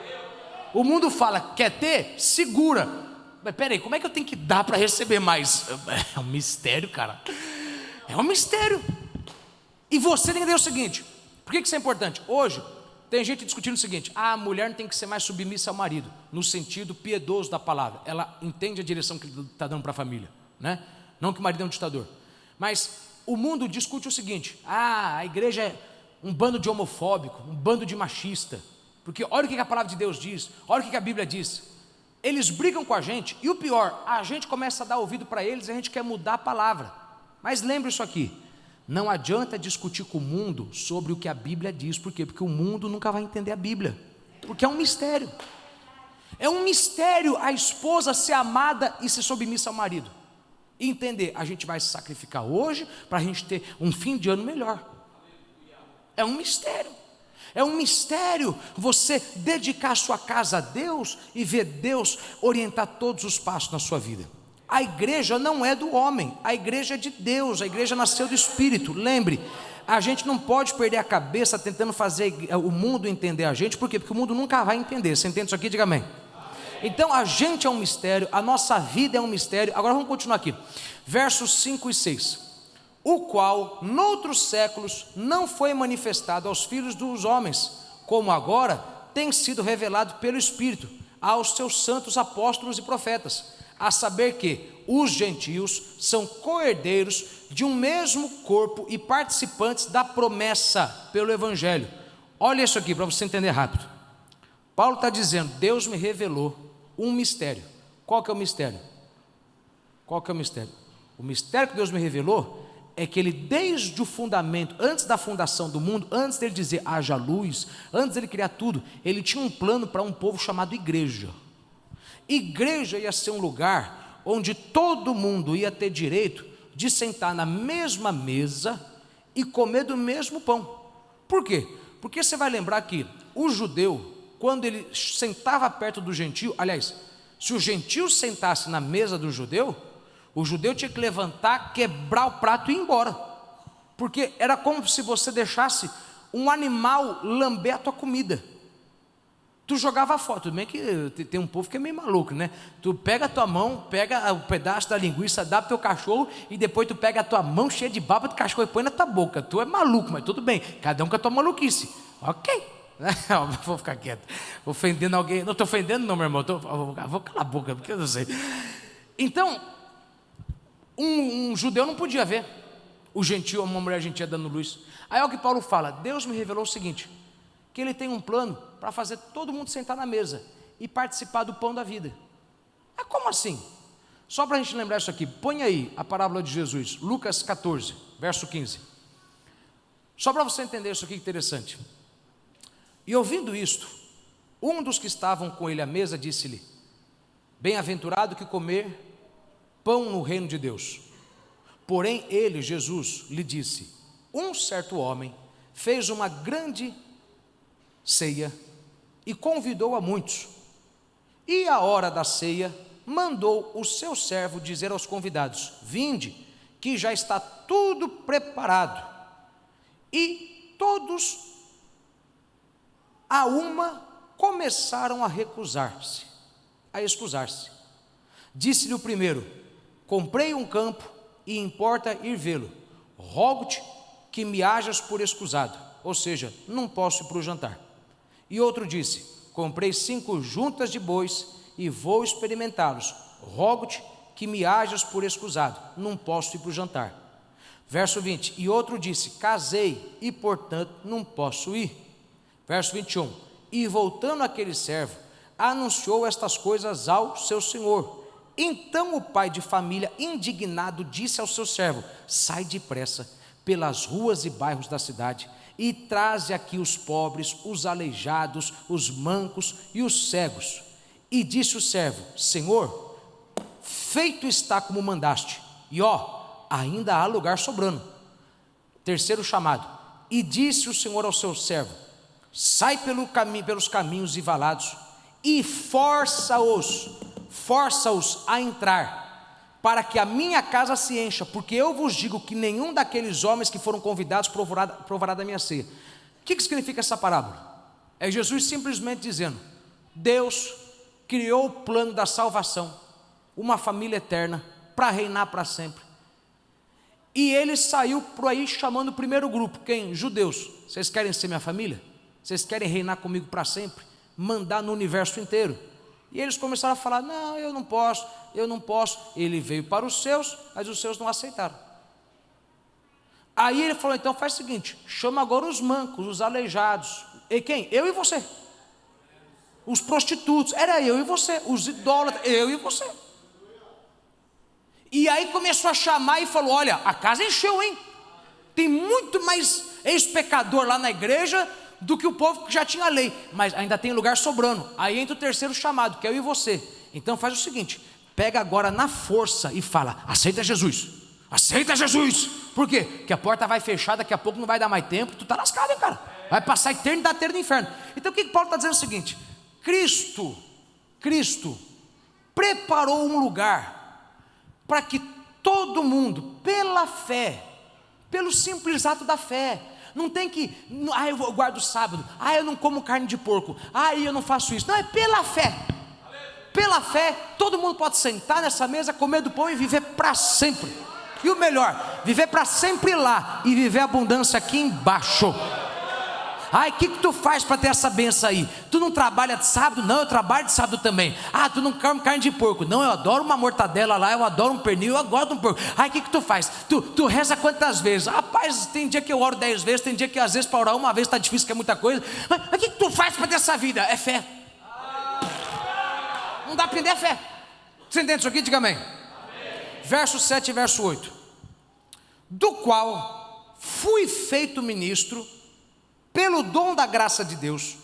O mundo fala, quer ter? Segura. Mas peraí, como é que eu tenho que dar para receber mais? É um mistério, cara. É um mistério. E você tem que entender o seguinte: por que isso é importante? Hoje tem gente discutindo o seguinte: a mulher não tem que ser mais submissa ao marido, no sentido piedoso da palavra. Ela entende a direção que ele está dando para a família, né? Não que o marido é um ditador. Mas o mundo discute o seguinte: a igreja é um bando de homofóbico, um bando de machista. Porque olha o que a palavra de Deus diz, olha o que a Bíblia diz. Eles brigam com a gente, e o pior, a gente começa a dar ouvido para eles e a gente quer mudar a palavra. Mas lembre isso aqui: não adianta discutir com o mundo sobre o que a Bíblia diz. Por quê? Porque o mundo nunca vai entender a Bíblia, porque é um mistério. É um mistério a esposa ser amada e ser submissa ao marido. E entender, a gente vai se sacrificar hoje para a gente ter um fim de ano melhor. É um mistério. É um mistério você dedicar a sua casa a Deus e ver Deus orientar todos os passos na sua vida. A igreja não é do homem, a igreja é de Deus, a igreja nasceu do Espírito. Lembre, a gente não pode perder a cabeça tentando fazer o mundo entender a gente. Por quê? Porque o mundo nunca vai entender. Você entende isso aqui? Diga amém. Então a gente é um mistério, a nossa vida é um mistério. Agora vamos continuar aqui, versos 5 e 6. O qual, noutros séculos, não foi manifestado aos filhos dos homens, como agora tem sido revelado pelo Espírito aos seus santos apóstolos e profetas, a saber que os gentios são co-herdeiros de um mesmo corpo e participantes da promessa pelo Evangelho. Olha isso aqui para você entender rápido. Paulo está dizendo: Deus me revelou um mistério. Qual que é o mistério? Qual que é o mistério? O mistério que Deus me revelou é que Ele, desde o fundamento, antes da fundação do mundo, antes dele dizer haja luz, antes dele criar tudo, Ele tinha um plano para um povo chamado igreja. igreja ia ser um lugar onde todo mundo ia ter direito de sentar na mesma mesa e comer do mesmo pão. Por quê? Porque você vai lembrar que o judeu, quando ele sentava perto do gentio, aliás, se o gentio sentasse na mesa do judeu, o judeu tinha que levantar, quebrar o prato e ir embora, porque era como se você deixasse um animal lamber a tua comida. Tu jogava fora. Tudo bem que tem um povo que é meio maluco, né? Tu pega a tua mão, pega o pedaço da linguiça, dá pro teu cachorro, e depois tu pega a tua mão cheia de baba do cachorro e põe na tua boca. Tu é maluco, mas tudo bem, cada um com a tua maluquice. Ok. Vou ficar quieto, ofendendo alguém. Não estou ofendendo não, meu irmão, vou calar a boca, porque eu não sei. Então, um judeu não podia ver o gentio, uma mulher gentia dando luz. Aí é o que Paulo fala: Deus me revelou o seguinte, que Ele tem um plano para fazer todo mundo sentar na mesa e participar do pão da vida. É como assim? Só para a gente lembrar isso aqui, põe aí a parábola de Jesus, Lucas 14, verso 15. Só para você entender isso aqui, que interessante. E ouvindo isto, um dos que estavam com ele à mesa disse-lhe: bem-aventurado que comer pão no reino de Deus. Porém ele, Jesus, lhe disse: um certo homem fez uma grande ceia e convidou a muitos. E à hora da ceia mandou o seu servo dizer aos convidados: vinde, que já está tudo preparado. E todos a uma começaram a recusar-se, a excusar-se. Disse-lhe o primeiro: comprei um campo e importa ir vê-lo. Rogo-te que me hajas por escusado, ou seja, não posso ir para o jantar. E outro disse: comprei 5 juntas de bois e vou experimentá-los. Rogo-te que me hajas por escusado, não posso ir para o jantar. Verso 20, e outro disse: casei e portanto não posso ir. Verso 21, e voltando aquele servo, anunciou estas coisas ao seu senhor. Então o pai de família, indignado, disse ao seu servo: sai depressa pelas ruas e bairros da cidade e traze aqui os pobres, os aleijados, os mancos e os cegos. E disse o servo: Senhor, feito está como mandaste, e ainda há lugar sobrando. Terceiro chamado. E disse o Senhor ao seu servo: sai pelos caminhos e valados e força-os a entrar, para que a minha casa se encha, porque eu vos digo que nenhum daqueles homens que foram convidados provará da minha ceia. O que significa essa parábola? É Jesus simplesmente dizendo: Deus criou o plano da salvação, uma família eterna, para reinar para sempre, e ele saiu por aí chamando o primeiro grupo. Quem? Judeus. Vocês querem ser minha família? Vocês querem reinar comigo para sempre? Mandar no universo inteiro? E eles começaram a falar: não, eu não posso. Ele veio para os seus, mas os seus não aceitaram. Aí ele falou: então faz o seguinte, chama agora os mancos, os aleijados. E quem? Eu e você. Os prostitutos, era eu e você. Os idólatras, eu e você. E aí começou a chamar e falou: olha, a casa encheu, hein? Tem muito mais ex-pecador lá na igreja do que o povo que já tinha lei, mas ainda tem lugar sobrando. Aí entra o terceiro chamado, que é eu e você. Então faz o seguinte, pega agora na força e fala: aceita Jesus, aceita Jesus. Por quê? Porque a porta vai fechar, daqui a pouco não vai dar mais tempo, tu está lascado, hein, cara? Vai passar a eternidade inteira no inferno. Então o que Paulo está dizendo? É o seguinte: Cristo preparou um lugar para que todo mundo, pela fé, pelo simples ato da fé, não tem que, eu guardo o sábado, eu não como carne de porco, eu não faço isso. Não, é pela fé. Pela fé, todo mundo pode sentar nessa mesa, comer do pão e viver para sempre. E o melhor, viver para sempre lá e viver a abundância aqui embaixo. O que tu faz para ter essa benção aí? Tu não trabalha de sábado? Não, eu trabalho de sábado também. Tu não come carne de porco? Não, eu adoro uma mortadela lá, eu adoro um pernil, eu gosto de um porco. O que tu faz? Tu reza quantas vezes? Rapaz, tem dia que eu oro 10 vezes, tem dia que às vezes para orar uma vez está difícil, que é muita coisa. Mas o que tu faz para ter essa vida? É fé. Não dá para aprender, é fé. Você entende isso aqui? Diga amém. Verso 7 e verso 8. Do qual fui feito ministro pelo dom da graça de Deus,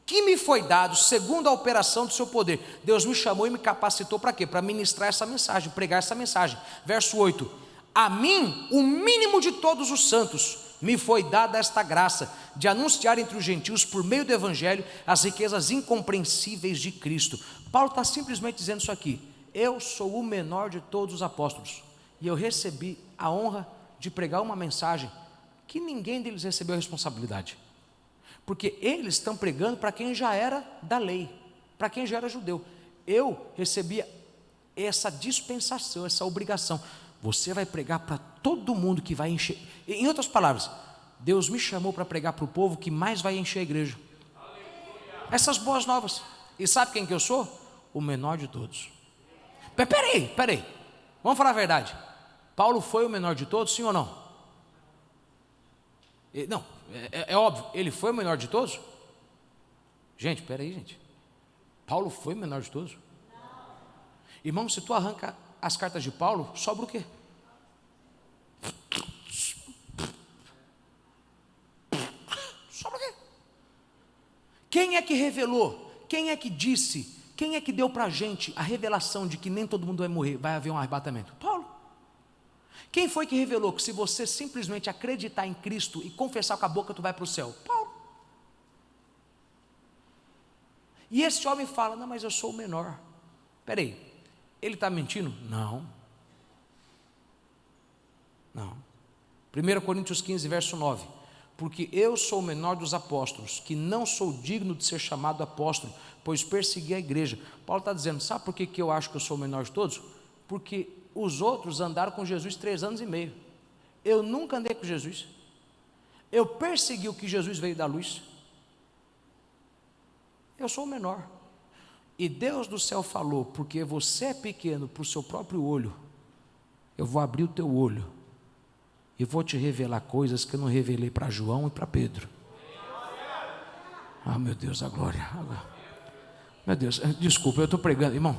que me foi dado segundo a operação do seu poder. Deus me chamou e me capacitou para quê? Para ministrar essa mensagem, pregar essa mensagem. Verso 8: a mim, o mínimo de todos os santos, me foi dada esta graça de anunciar entre os gentios, por meio do evangelho, as riquezas incompreensíveis de Cristo. Paulo está simplesmente dizendo isso aqui: eu sou o menor de todos os apóstolos, e eu recebi a honra de pregar uma mensagem que ninguém deles recebeu a responsabilidade, porque eles estão pregando para quem já era da lei, para quem já era judeu. Eu recebi essa dispensação, essa obrigação. Você vai pregar para todo mundo que vai encher. Em outras palavras, Deus me chamou para pregar para o povo que mais vai encher a igreja. Essas boas novas. E sabe quem que eu sou? O menor de todos. Peraí, vamos falar a verdade. Paulo foi o menor de todos, sim ou não? Não, é óbvio, ele foi o menor de todos? Gente, peraí, gente. Paulo foi o menor de todos? Irmão, se tu arranca as cartas de Paulo, sobra o quê? Sobra o quê? Quem é que revelou? Quem é que disse? Quem é que deu para a gente a revelação de que nem todo mundo vai morrer, vai haver um arrebatamento? Paulo. Quem foi que revelou que se você simplesmente acreditar em Cristo e confessar com a boca, tu vai para o céu? Paulo. E esse homem fala: não, mas eu sou o menor. Peraí, ele está mentindo? Não. 1 Coríntios 15, verso 9: porque eu sou o menor dos apóstolos, que não sou digno de ser chamado apóstolo, pois persegui a igreja. Paulo está dizendo: sabe por que eu acho que eu sou o menor de todos? Porque os outros andaram com Jesus 3 anos e meio. Eu nunca andei com Jesus. Eu persegui o que Jesus veio dar luz. Eu sou o menor. E Deus do céu falou: porque você é pequeno para o seu próprio olho, eu vou abrir o teu olho e vou te revelar coisas que eu não revelei para João e para Pedro. Ah, meu Deus, a glória. Meu Deus, desculpa, eu estou pregando, irmão,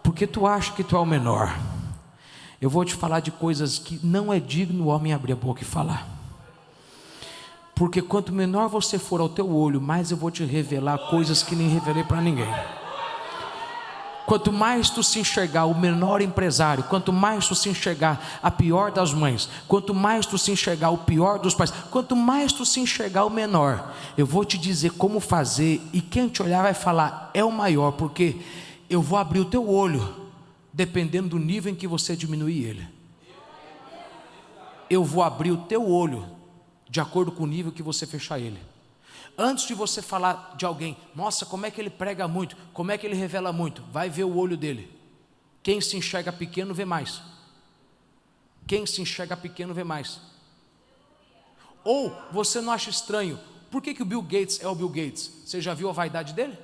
porque tu acha que tu é o menor. Eu vou te falar de coisas que não é digno o homem abrir a boca e falar. Porque quanto menor você for ao teu olho, mais eu vou te revelar coisas que nem revelei para ninguém. Quanto mais tu se enxergar o menor empresário, quanto mais tu se enxergar a pior das mães, quanto mais tu se enxergar o pior dos pais, quanto mais tu se enxergar o menor, eu vou te dizer como fazer, e quem te olhar vai falar: é o maior, porque eu vou abrir o teu olho, dependendo do nível em que você diminuir ele. Eu vou abrir o teu olho de acordo com o nível que você fechar ele. Antes de você falar de alguém: nossa, como é que ele prega muito, como é que ele revela muito, vai ver o olho dele. Quem se enxerga pequeno vê mais. Quem se enxerga pequeno vê mais. Ou você não acha estranho, por que o Bill Gates é o Bill Gates? Você já viu a vaidade dele?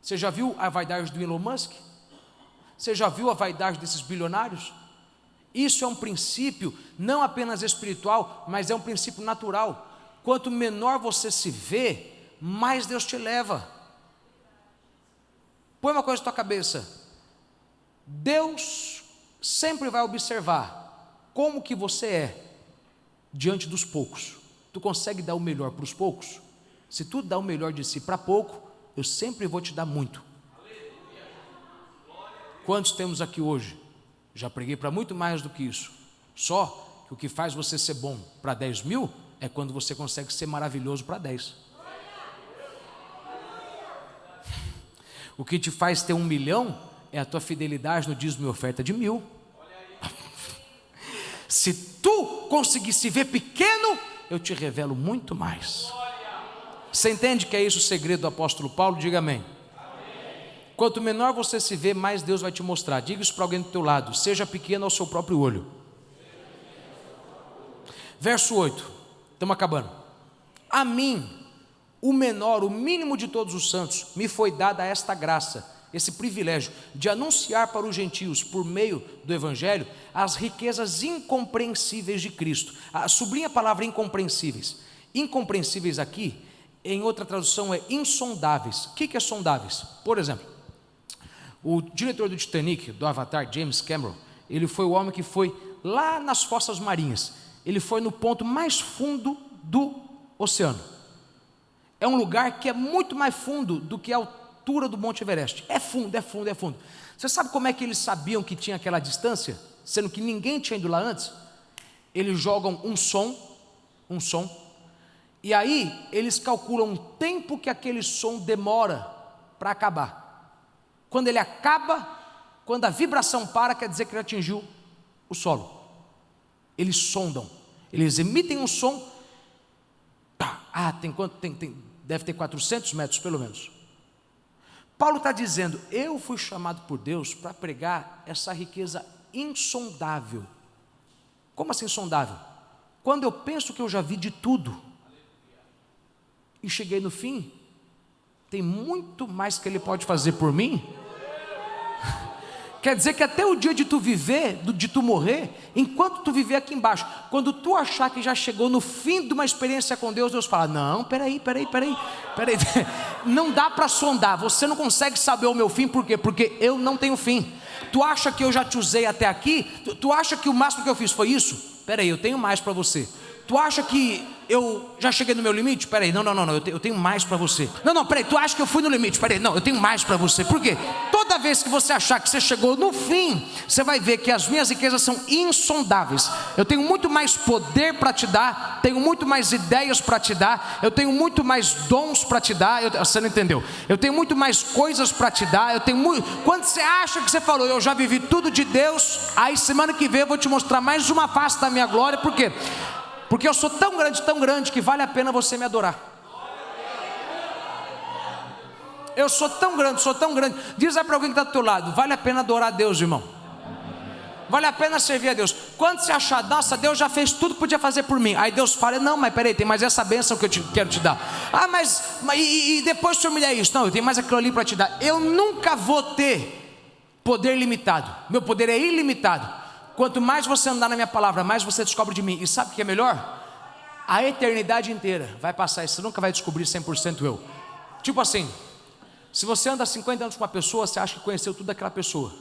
Você já viu a vaidade do Elon Musk? Você já viu a vaidade desses bilionários? Isso é um princípio não apenas espiritual, mas é um princípio natural. Quanto menor você se vê, mais Deus te leva. Põe uma coisa na tua cabeça: Deus sempre vai observar como que você é diante dos poucos. Tu consegue dar o melhor para os poucos? Se tu dá o melhor de si para pouco, eu sempre vou te dar muito. Quantos temos aqui hoje? Já preguei para muito mais do que isso. Só que o que faz você ser bom para 10 mil é quando você consegue ser maravilhoso para 10. O que te faz ter 1 milhão é a tua fidelidade no dízimo e oferta de 1000. Se tu conseguir se ver pequeno, eu te revelo muito mais. Você entende que é isso o segredo do apóstolo Paulo? Diga amém. Quanto menor você se vê, mais Deus vai te mostrar. Diga isso para alguém do teu lado: seja pequeno ao seu próprio olho. Verso 8, estamos acabando. A mim, o menor, o mínimo de todos os santos, me foi dada esta graça, esse privilégio de anunciar para os gentios, por meio do evangelho, as riquezas incompreensíveis de Cristo. Sublinha a palavra incompreensíveis. Incompreensíveis aqui, em outra tradução, é insondáveis. O que é sondáveis? Por exemplo, o diretor do Titanic, do Avatar, James Cameron, ele foi o homem que foi lá nas fossas marinhas. Ele foi no ponto mais fundo do oceano. É um lugar que é muito mais fundo do que a altura do Monte Everest. É fundo, é fundo, é fundo. Você sabe como é que eles sabiam que tinha aquela distância, sendo que ninguém tinha ido lá antes? Eles jogam um som, e aí eles calculam o tempo que aquele som demora para acabar. Quando ele acaba, quando a vibração para, quer dizer que ele atingiu o solo. Eles sondam, eles emitem um som. Tem quanto? Deve ter 400 metros pelo menos. Paulo está dizendo, eu fui chamado por Deus para pregar essa riqueza insondável. Como assim insondável? Quando eu penso que eu já vi de tudo, e cheguei no fim, tem muito mais que Ele pode fazer por mim. Quer dizer que até o dia de tu viver, de tu morrer, enquanto tu viver aqui embaixo, quando tu achar que já chegou no fim de uma experiência com Deus, Deus fala, não, peraí, não dá para sondar, você não consegue saber o meu fim, por quê? Porque eu não tenho fim. Tu acha que eu já te usei até aqui? Tu acha que o máximo que eu fiz foi isso? Peraí, eu tenho mais para você. Tu acha que eu já cheguei no meu limite? Peraí, não, eu tenho mais para você. Não, peraí, tu acha que eu fui no limite? Peraí, não, eu tenho mais para você. Por quê? Toda vez que você achar que você chegou no fim, você vai ver que as minhas riquezas são insondáveis. Eu tenho muito mais poder para te dar, tenho muito mais ideias para te dar, eu tenho muito mais dons para te dar. Você não entendeu? Eu tenho muito mais coisas para te dar. Quando você acha que você falou, eu já vivi tudo de Deus, aí semana que vem eu vou te mostrar mais uma face da minha glória. Por quê? Porque eu sou tão grande, que vale a pena você me adorar. Eu sou tão grande. Diz aí para alguém que está do teu lado, vale a pena adorar a Deus, irmão. Vale a pena servir a Deus. Quando você achar, nossa, Deus já fez tudo que podia fazer por mim. Aí Deus fala, não, mas peraí, tem mais essa bênção que eu quero te dar. E depois o Senhor me dá isso. Não, eu tenho mais aquilo ali para te dar. Eu nunca vou ter poder limitado. Meu poder é ilimitado. Quanto mais você andar na minha palavra, mais você descobre de mim. E sabe o que é melhor? A eternidade inteira vai passar e você nunca vai descobrir 100% eu. Tipo assim, se você anda 50 anos com uma pessoa, você acha que conheceu tudo daquela pessoa.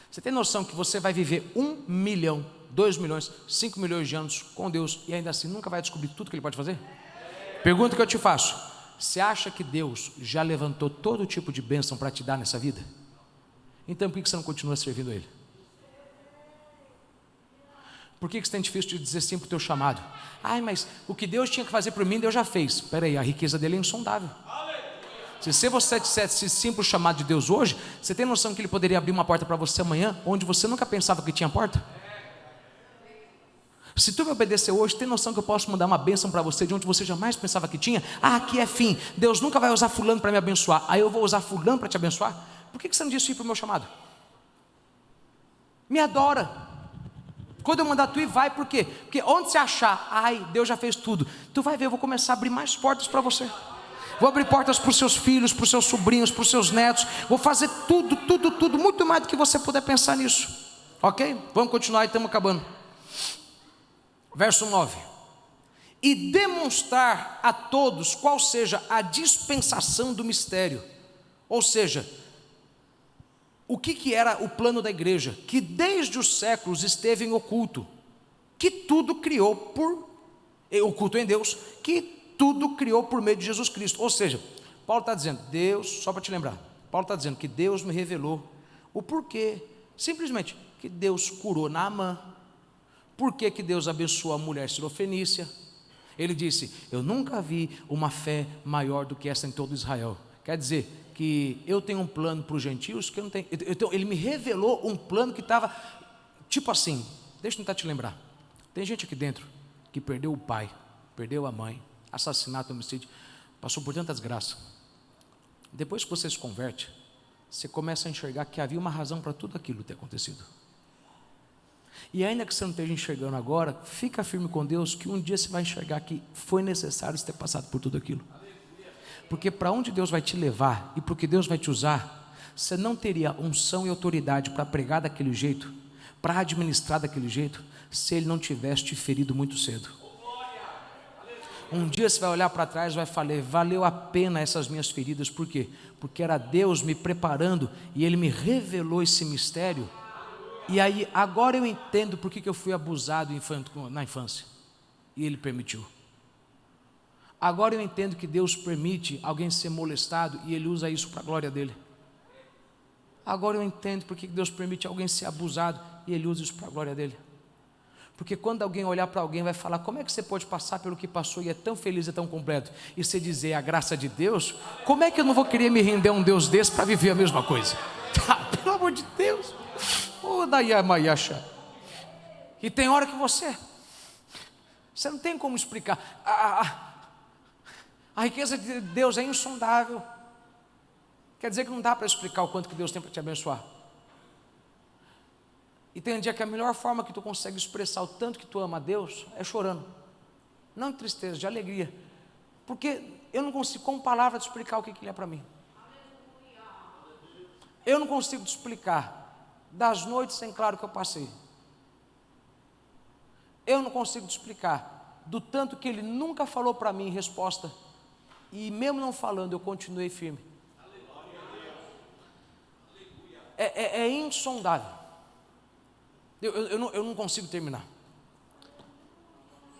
Você tem noção que você vai viver 1 milhão, 2 milhões, 5 milhões de anos com Deus e ainda assim nunca vai descobrir tudo que Ele pode fazer? Pergunta que eu te faço, você acha que Deus já levantou todo tipo de bênção para te dar nessa vida? Então por que você não continua servindo a Ele? Por que você tem difícil de dizer sim para o teu chamado? Mas o que Deus tinha que fazer por mim, Deus já fez. Espera aí, a riqueza dele é insondável. Se você dissesse sim para o chamado de Deus hoje, você tem noção que Ele poderia abrir uma porta para você amanhã, onde você nunca pensava que tinha porta? Se tu me obedecer hoje, tem noção que eu posso mandar uma bênção para você, de onde você jamais pensava que tinha? Aqui é fim, Deus nunca vai usar fulano para me abençoar, aí eu vou usar fulano para te abençoar? Por que você não disse sim para o meu chamado? Me adora. Quando eu mandar tu ir, vai, por quê? Porque onde você achar, Deus já fez tudo, tu vai ver, eu vou começar a abrir mais portas para você. Vou abrir portas para os seus filhos, para os seus sobrinhos, para os seus netos. Vou fazer tudo, muito mais do que você puder pensar nisso. Ok? Vamos continuar e estamos acabando. Verso 9. E demonstrar a todos qual seja a dispensação do mistério. Ou seja, o que era o plano da igreja? Que desde os séculos esteve em oculto, que tudo criou oculto em Deus, que tudo criou por meio de Jesus Cristo. Ou seja, Paulo está dizendo, Deus, só para te lembrar, Paulo está dizendo que Deus me revelou o porquê, simplesmente, que Deus curou Naamã, porquê que Deus abençoou a mulher Sirofenícia. Ele disse, eu nunca vi uma fé maior do que essa em todo Israel. Quer dizer, que eu tenho um plano para os gentios que eu não tenho. Então, ele me revelou um plano que estava, tipo assim, deixa eu tentar te lembrar, tem gente aqui dentro que perdeu o pai, perdeu a mãe, assassinato, homicídio, passou por tantas graças. Depois que você se converte, você começa a enxergar que havia uma razão para tudo aquilo ter acontecido. E ainda que você não esteja enxergando agora, fica firme com Deus, que um dia você vai enxergar que foi necessário você ter passado por tudo aquilo. Porque para onde Deus vai te levar e para o que Deus vai te usar, você não teria unção e autoridade para pregar daquele jeito, para administrar daquele jeito, se Ele não tivesse te ferido muito cedo. Um dia você vai olhar para trás e vai falar, valeu a pena essas minhas feridas. Por quê? Porque era Deus me preparando e Ele me revelou esse mistério. E aí agora eu entendo por que eu fui abusado na infância, e Ele permitiu. Agora eu entendo que Deus permite alguém ser molestado e Ele usa isso para a glória dEle. Agora eu entendo porque Deus permite alguém ser abusado e Ele usa isso para a glória dEle. Porque quando alguém olhar para alguém vai falar, como é que você pode passar pelo que passou e é tão feliz e tão completo? E você dizer a graça de Deus, como é que eu não vou querer me render a um Deus desse para viver a mesma coisa? Pelo amor de Deus. E tem hora que você não tem como explicar. A riqueza de Deus é insondável. Quer dizer que não dá para explicar o quanto que Deus tem para te abençoar. E tem um dia que a melhor forma que tu consegue expressar o tanto que tu ama a Deus é chorando. Não de tristeza, de alegria. Porque eu não consigo com palavras te explicar o que Ele é para mim. Eu não consigo te explicar das noites sem claro que eu passei. Eu não consigo te explicar do tanto que Ele nunca falou para mim em resposta. E mesmo não falando, eu continuei firme. É insondável. Eu não consigo terminar.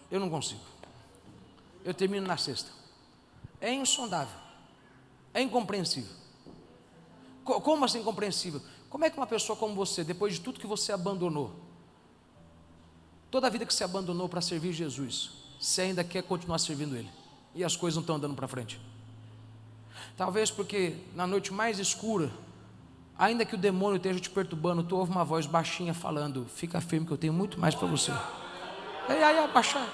Eu não consigo. Eu termino na sexta. É insondável. É incompreensível. Como assim incompreensível? Como é que uma pessoa como você, depois de tudo que você abandonou, toda a vida que você abandonou para servir Jesus, você ainda quer continuar servindo Ele? E as coisas não estão andando para frente? Talvez porque na noite mais escura, ainda que o demônio esteja te perturbando, tu ouve uma voz baixinha falando, fica firme que eu tenho muito mais para você. Baixar.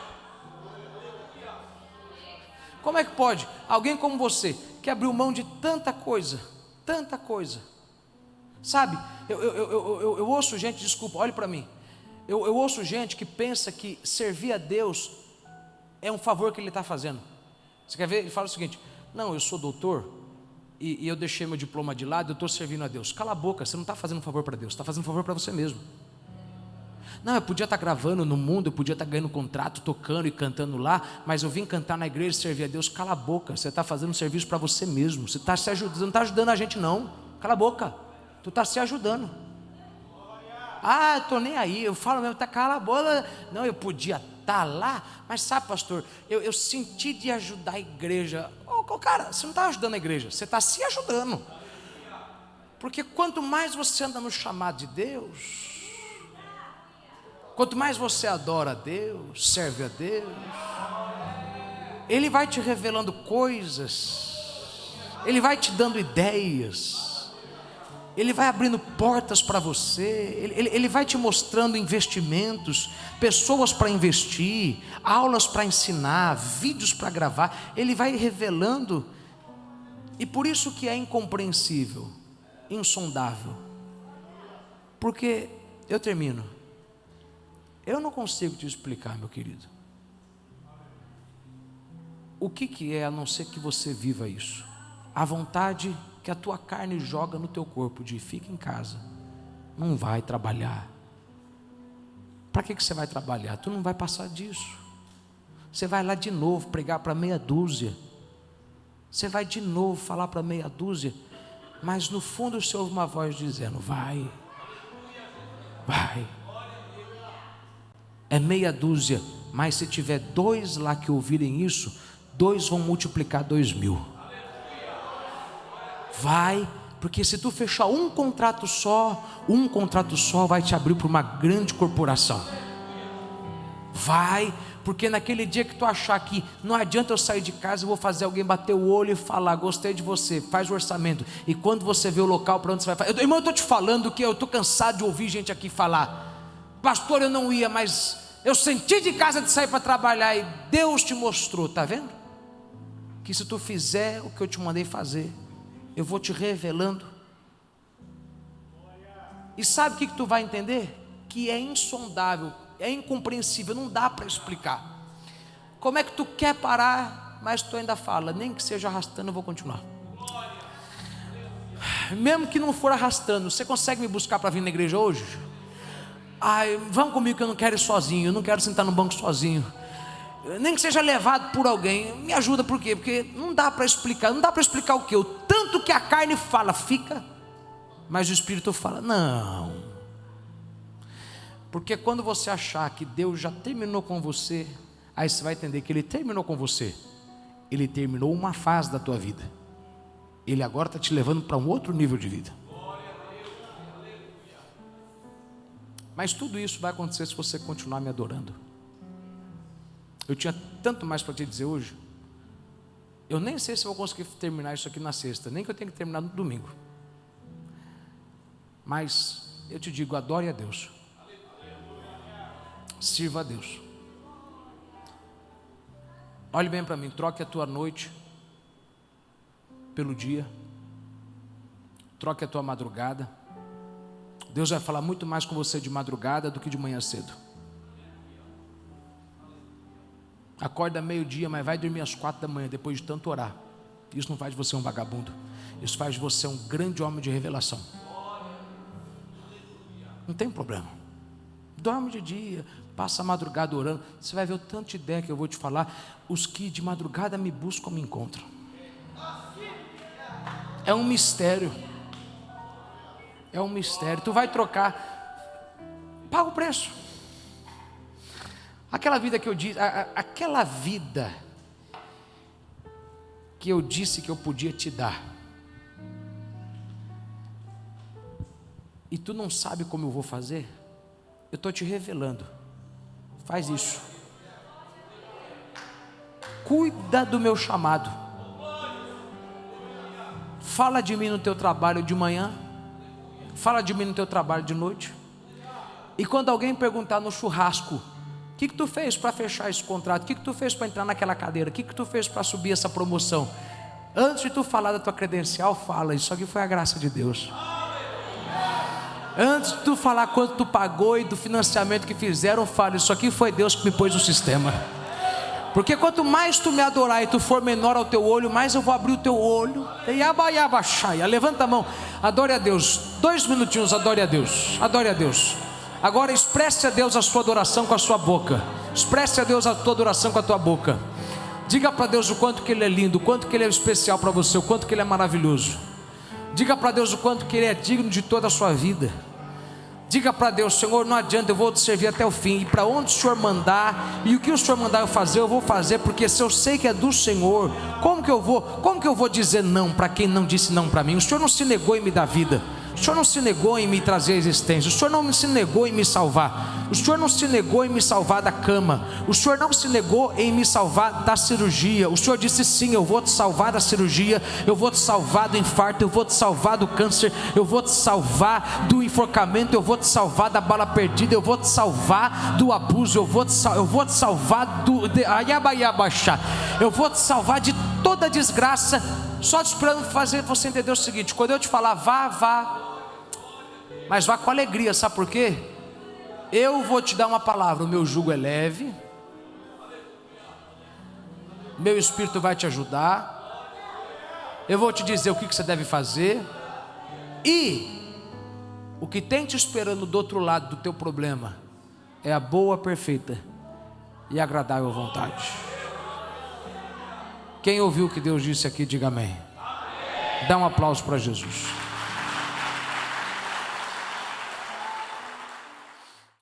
Como é que pode? Alguém como você, que abriu mão de tanta coisa, sabe, eu ouço gente, desculpa, olhe para mim, eu ouço gente que pensa que servir a Deus é um favor que Ele está fazendo. Você quer ver? Ele fala o seguinte, não, eu sou doutor, e eu deixei meu diploma de lado, eu estou servindo a Deus. Cala a boca, você não está fazendo um favor para Deus, está fazendo um favor para você mesmo. Não, eu podia estar gravando no mundo, eu podia estar ganhando contrato, tocando e cantando lá, mas eu vim cantar na igreja e servir a Deus. Cala a boca, você está fazendo um serviço para você mesmo, você está se ajudando, você não está ajudando a gente não. Cala a boca, tu está se ajudando. Eu estou nem aí, eu falo mesmo, cala a boca. Não, eu podia estar lá, mas sabe, pastor, eu senti de ajudar a igreja. Cara, você não está ajudando a igreja, você está se ajudando. Porque quanto mais você anda no chamado de Deus, quanto mais você adora a Deus, serve a Deus, Ele vai te revelando coisas, Ele vai te dando ideias, Ele vai abrindo portas para você, Ele vai te mostrando investimentos, pessoas para investir, aulas para ensinar, vídeos para gravar, Ele vai revelando. E por isso que é incompreensível, insondável. Porque, eu termino, eu não consigo te explicar, meu querido, o que é, a não ser que você viva isso. A vontade que a tua carne joga no teu corpo de fica em casa, não vai trabalhar. Para que você vai trabalhar? Tu não vai passar disso. Você vai lá de novo pregar para meia dúzia, você vai de novo falar para meia dúzia, mas no fundo você ouve uma voz dizendo, vai. É meia dúzia, mas se tiver 2 lá que ouvirem isso, 2 vão multiplicar 2.000. Vai, porque se tu fechar um contrato só vai te abrir para uma grande corporação. Vai, porque naquele dia que tu achar que não adianta eu sair de casa, eu vou fazer alguém bater o olho e falar, gostei de você, faz o orçamento. E quando você vê o local para onde você vai fazer, irmão, eu estou te falando que eu estou cansado de ouvir gente aqui falar, pastor, eu não ia, mas eu senti de casa de sair para trabalhar, e Deus te mostrou, está vendo? Que se tu fizer o que eu te mandei fazer, eu vou te revelando. E sabe o que tu vai entender? Que é insondável, é incompreensível, não dá para explicar. Como é que tu quer parar, mas tu ainda fala, nem que seja arrastando, eu vou continuar. Mesmo que não for arrastando, você consegue me buscar para vir na igreja hoje? Vamos comigo que eu não quero ir sozinho, eu não quero sentar no banco sozinho. Nem que seja levado por alguém, me ajuda, por quê? Porque não dá para explicar, não dá para explicar o quê? O tanto que a carne fala, fica, mas o Espírito fala, não. Porque quando você achar que Deus já terminou com você, aí você vai entender que Ele terminou com você, Ele terminou uma fase da tua vida. Ele agora está te levando para um outro nível de vida. Mas tudo isso vai acontecer se você continuar me adorando. Eu tinha tanto mais para te dizer hoje. Eu nem sei se vou conseguir terminar isso aqui na sexta, nem que eu tenha que terminar no domingo. Mas eu te digo, adore a Deus. Sirva a Deus. Olhe bem para mim, troque a tua noite pelo dia. Troque a tua madrugada. Deus vai falar muito mais com você de madrugada do que de manhã cedo. Acorda meio-dia, mas vai dormir às 4 da manhã, depois de tanto orar. Isso não faz de você um vagabundo. Isso faz de você um grande homem de revelação. Não tem problema. Dorme de dia, passa a madrugada orando. Você vai ver o tanto de ideia que eu vou te falar. Os que de madrugada me buscam, me encontram. É um mistério. É um mistério. Tu vai trocar, paga o preço. Aquela vida que eu disse, aquela vida que eu disse que eu podia te dar, e tu não sabe como eu vou fazer, eu estou te revelando. Faz isso. Cuida do meu chamado. Fala de mim no teu trabalho de manhã, fala de mim no teu trabalho de noite. E quando alguém perguntar no churrasco, o que tu fez para fechar esse contrato? O que tu fez para entrar naquela cadeira? O que tu fez para subir essa promoção? Antes de tu falar da tua credencial, fala, isso aqui foi a graça de Deus. Antes de tu falar quanto tu pagou e do financiamento que fizeram, fala, isso aqui foi Deus que me pôs no sistema. Porque quanto mais tu me adorar e tu for menor ao teu olho, mais eu vou abrir o teu olho. Levanta a mão, adore a Deus. 2 minutinhos, adore a Deus. Adore a Deus. Agora expresse a Deus a sua adoração com a sua boca. Expresse a Deus a tua adoração com a tua boca. Diga para Deus o quanto que Ele é lindo, o quanto que Ele é especial para você, o quanto que Ele é maravilhoso. Diga para Deus o quanto que Ele é digno de toda a sua vida. Diga para Deus, Senhor, não adianta, eu vou te servir até o fim. E para onde o Senhor mandar, e o que o Senhor mandar eu vou fazer, porque se eu sei que é do Senhor, como que eu vou dizer não para quem não disse não para mim? O Senhor não se negou em me dar vida. O Senhor não se negou em me trazer a existência. O Senhor não se negou em me salvar. O Senhor não se negou em me salvar da cama. O Senhor não se negou em me salvar da cirurgia. O Senhor disse sim, eu vou te salvar da cirurgia, eu vou te salvar do infarto, eu vou te salvar do câncer, eu vou te salvar do enforcamento, eu vou te salvar da bala perdida, eu vou te salvar do abuso, eu vou te salvar eu vou te salvar de toda desgraça. Só te esperando fazer você entender o seguinte: quando eu te falar vá, mas vá com alegria, sabe por quê? Eu vou te dar uma palavra, o meu jugo é leve, meu Espírito vai te ajudar, eu vou te dizer o que você deve fazer, e o que tem te esperando do outro lado do teu problema é a boa, perfeita e agradável vontade. Quem ouviu o que Deus disse aqui, diga amém. Dá um aplauso para Jesus.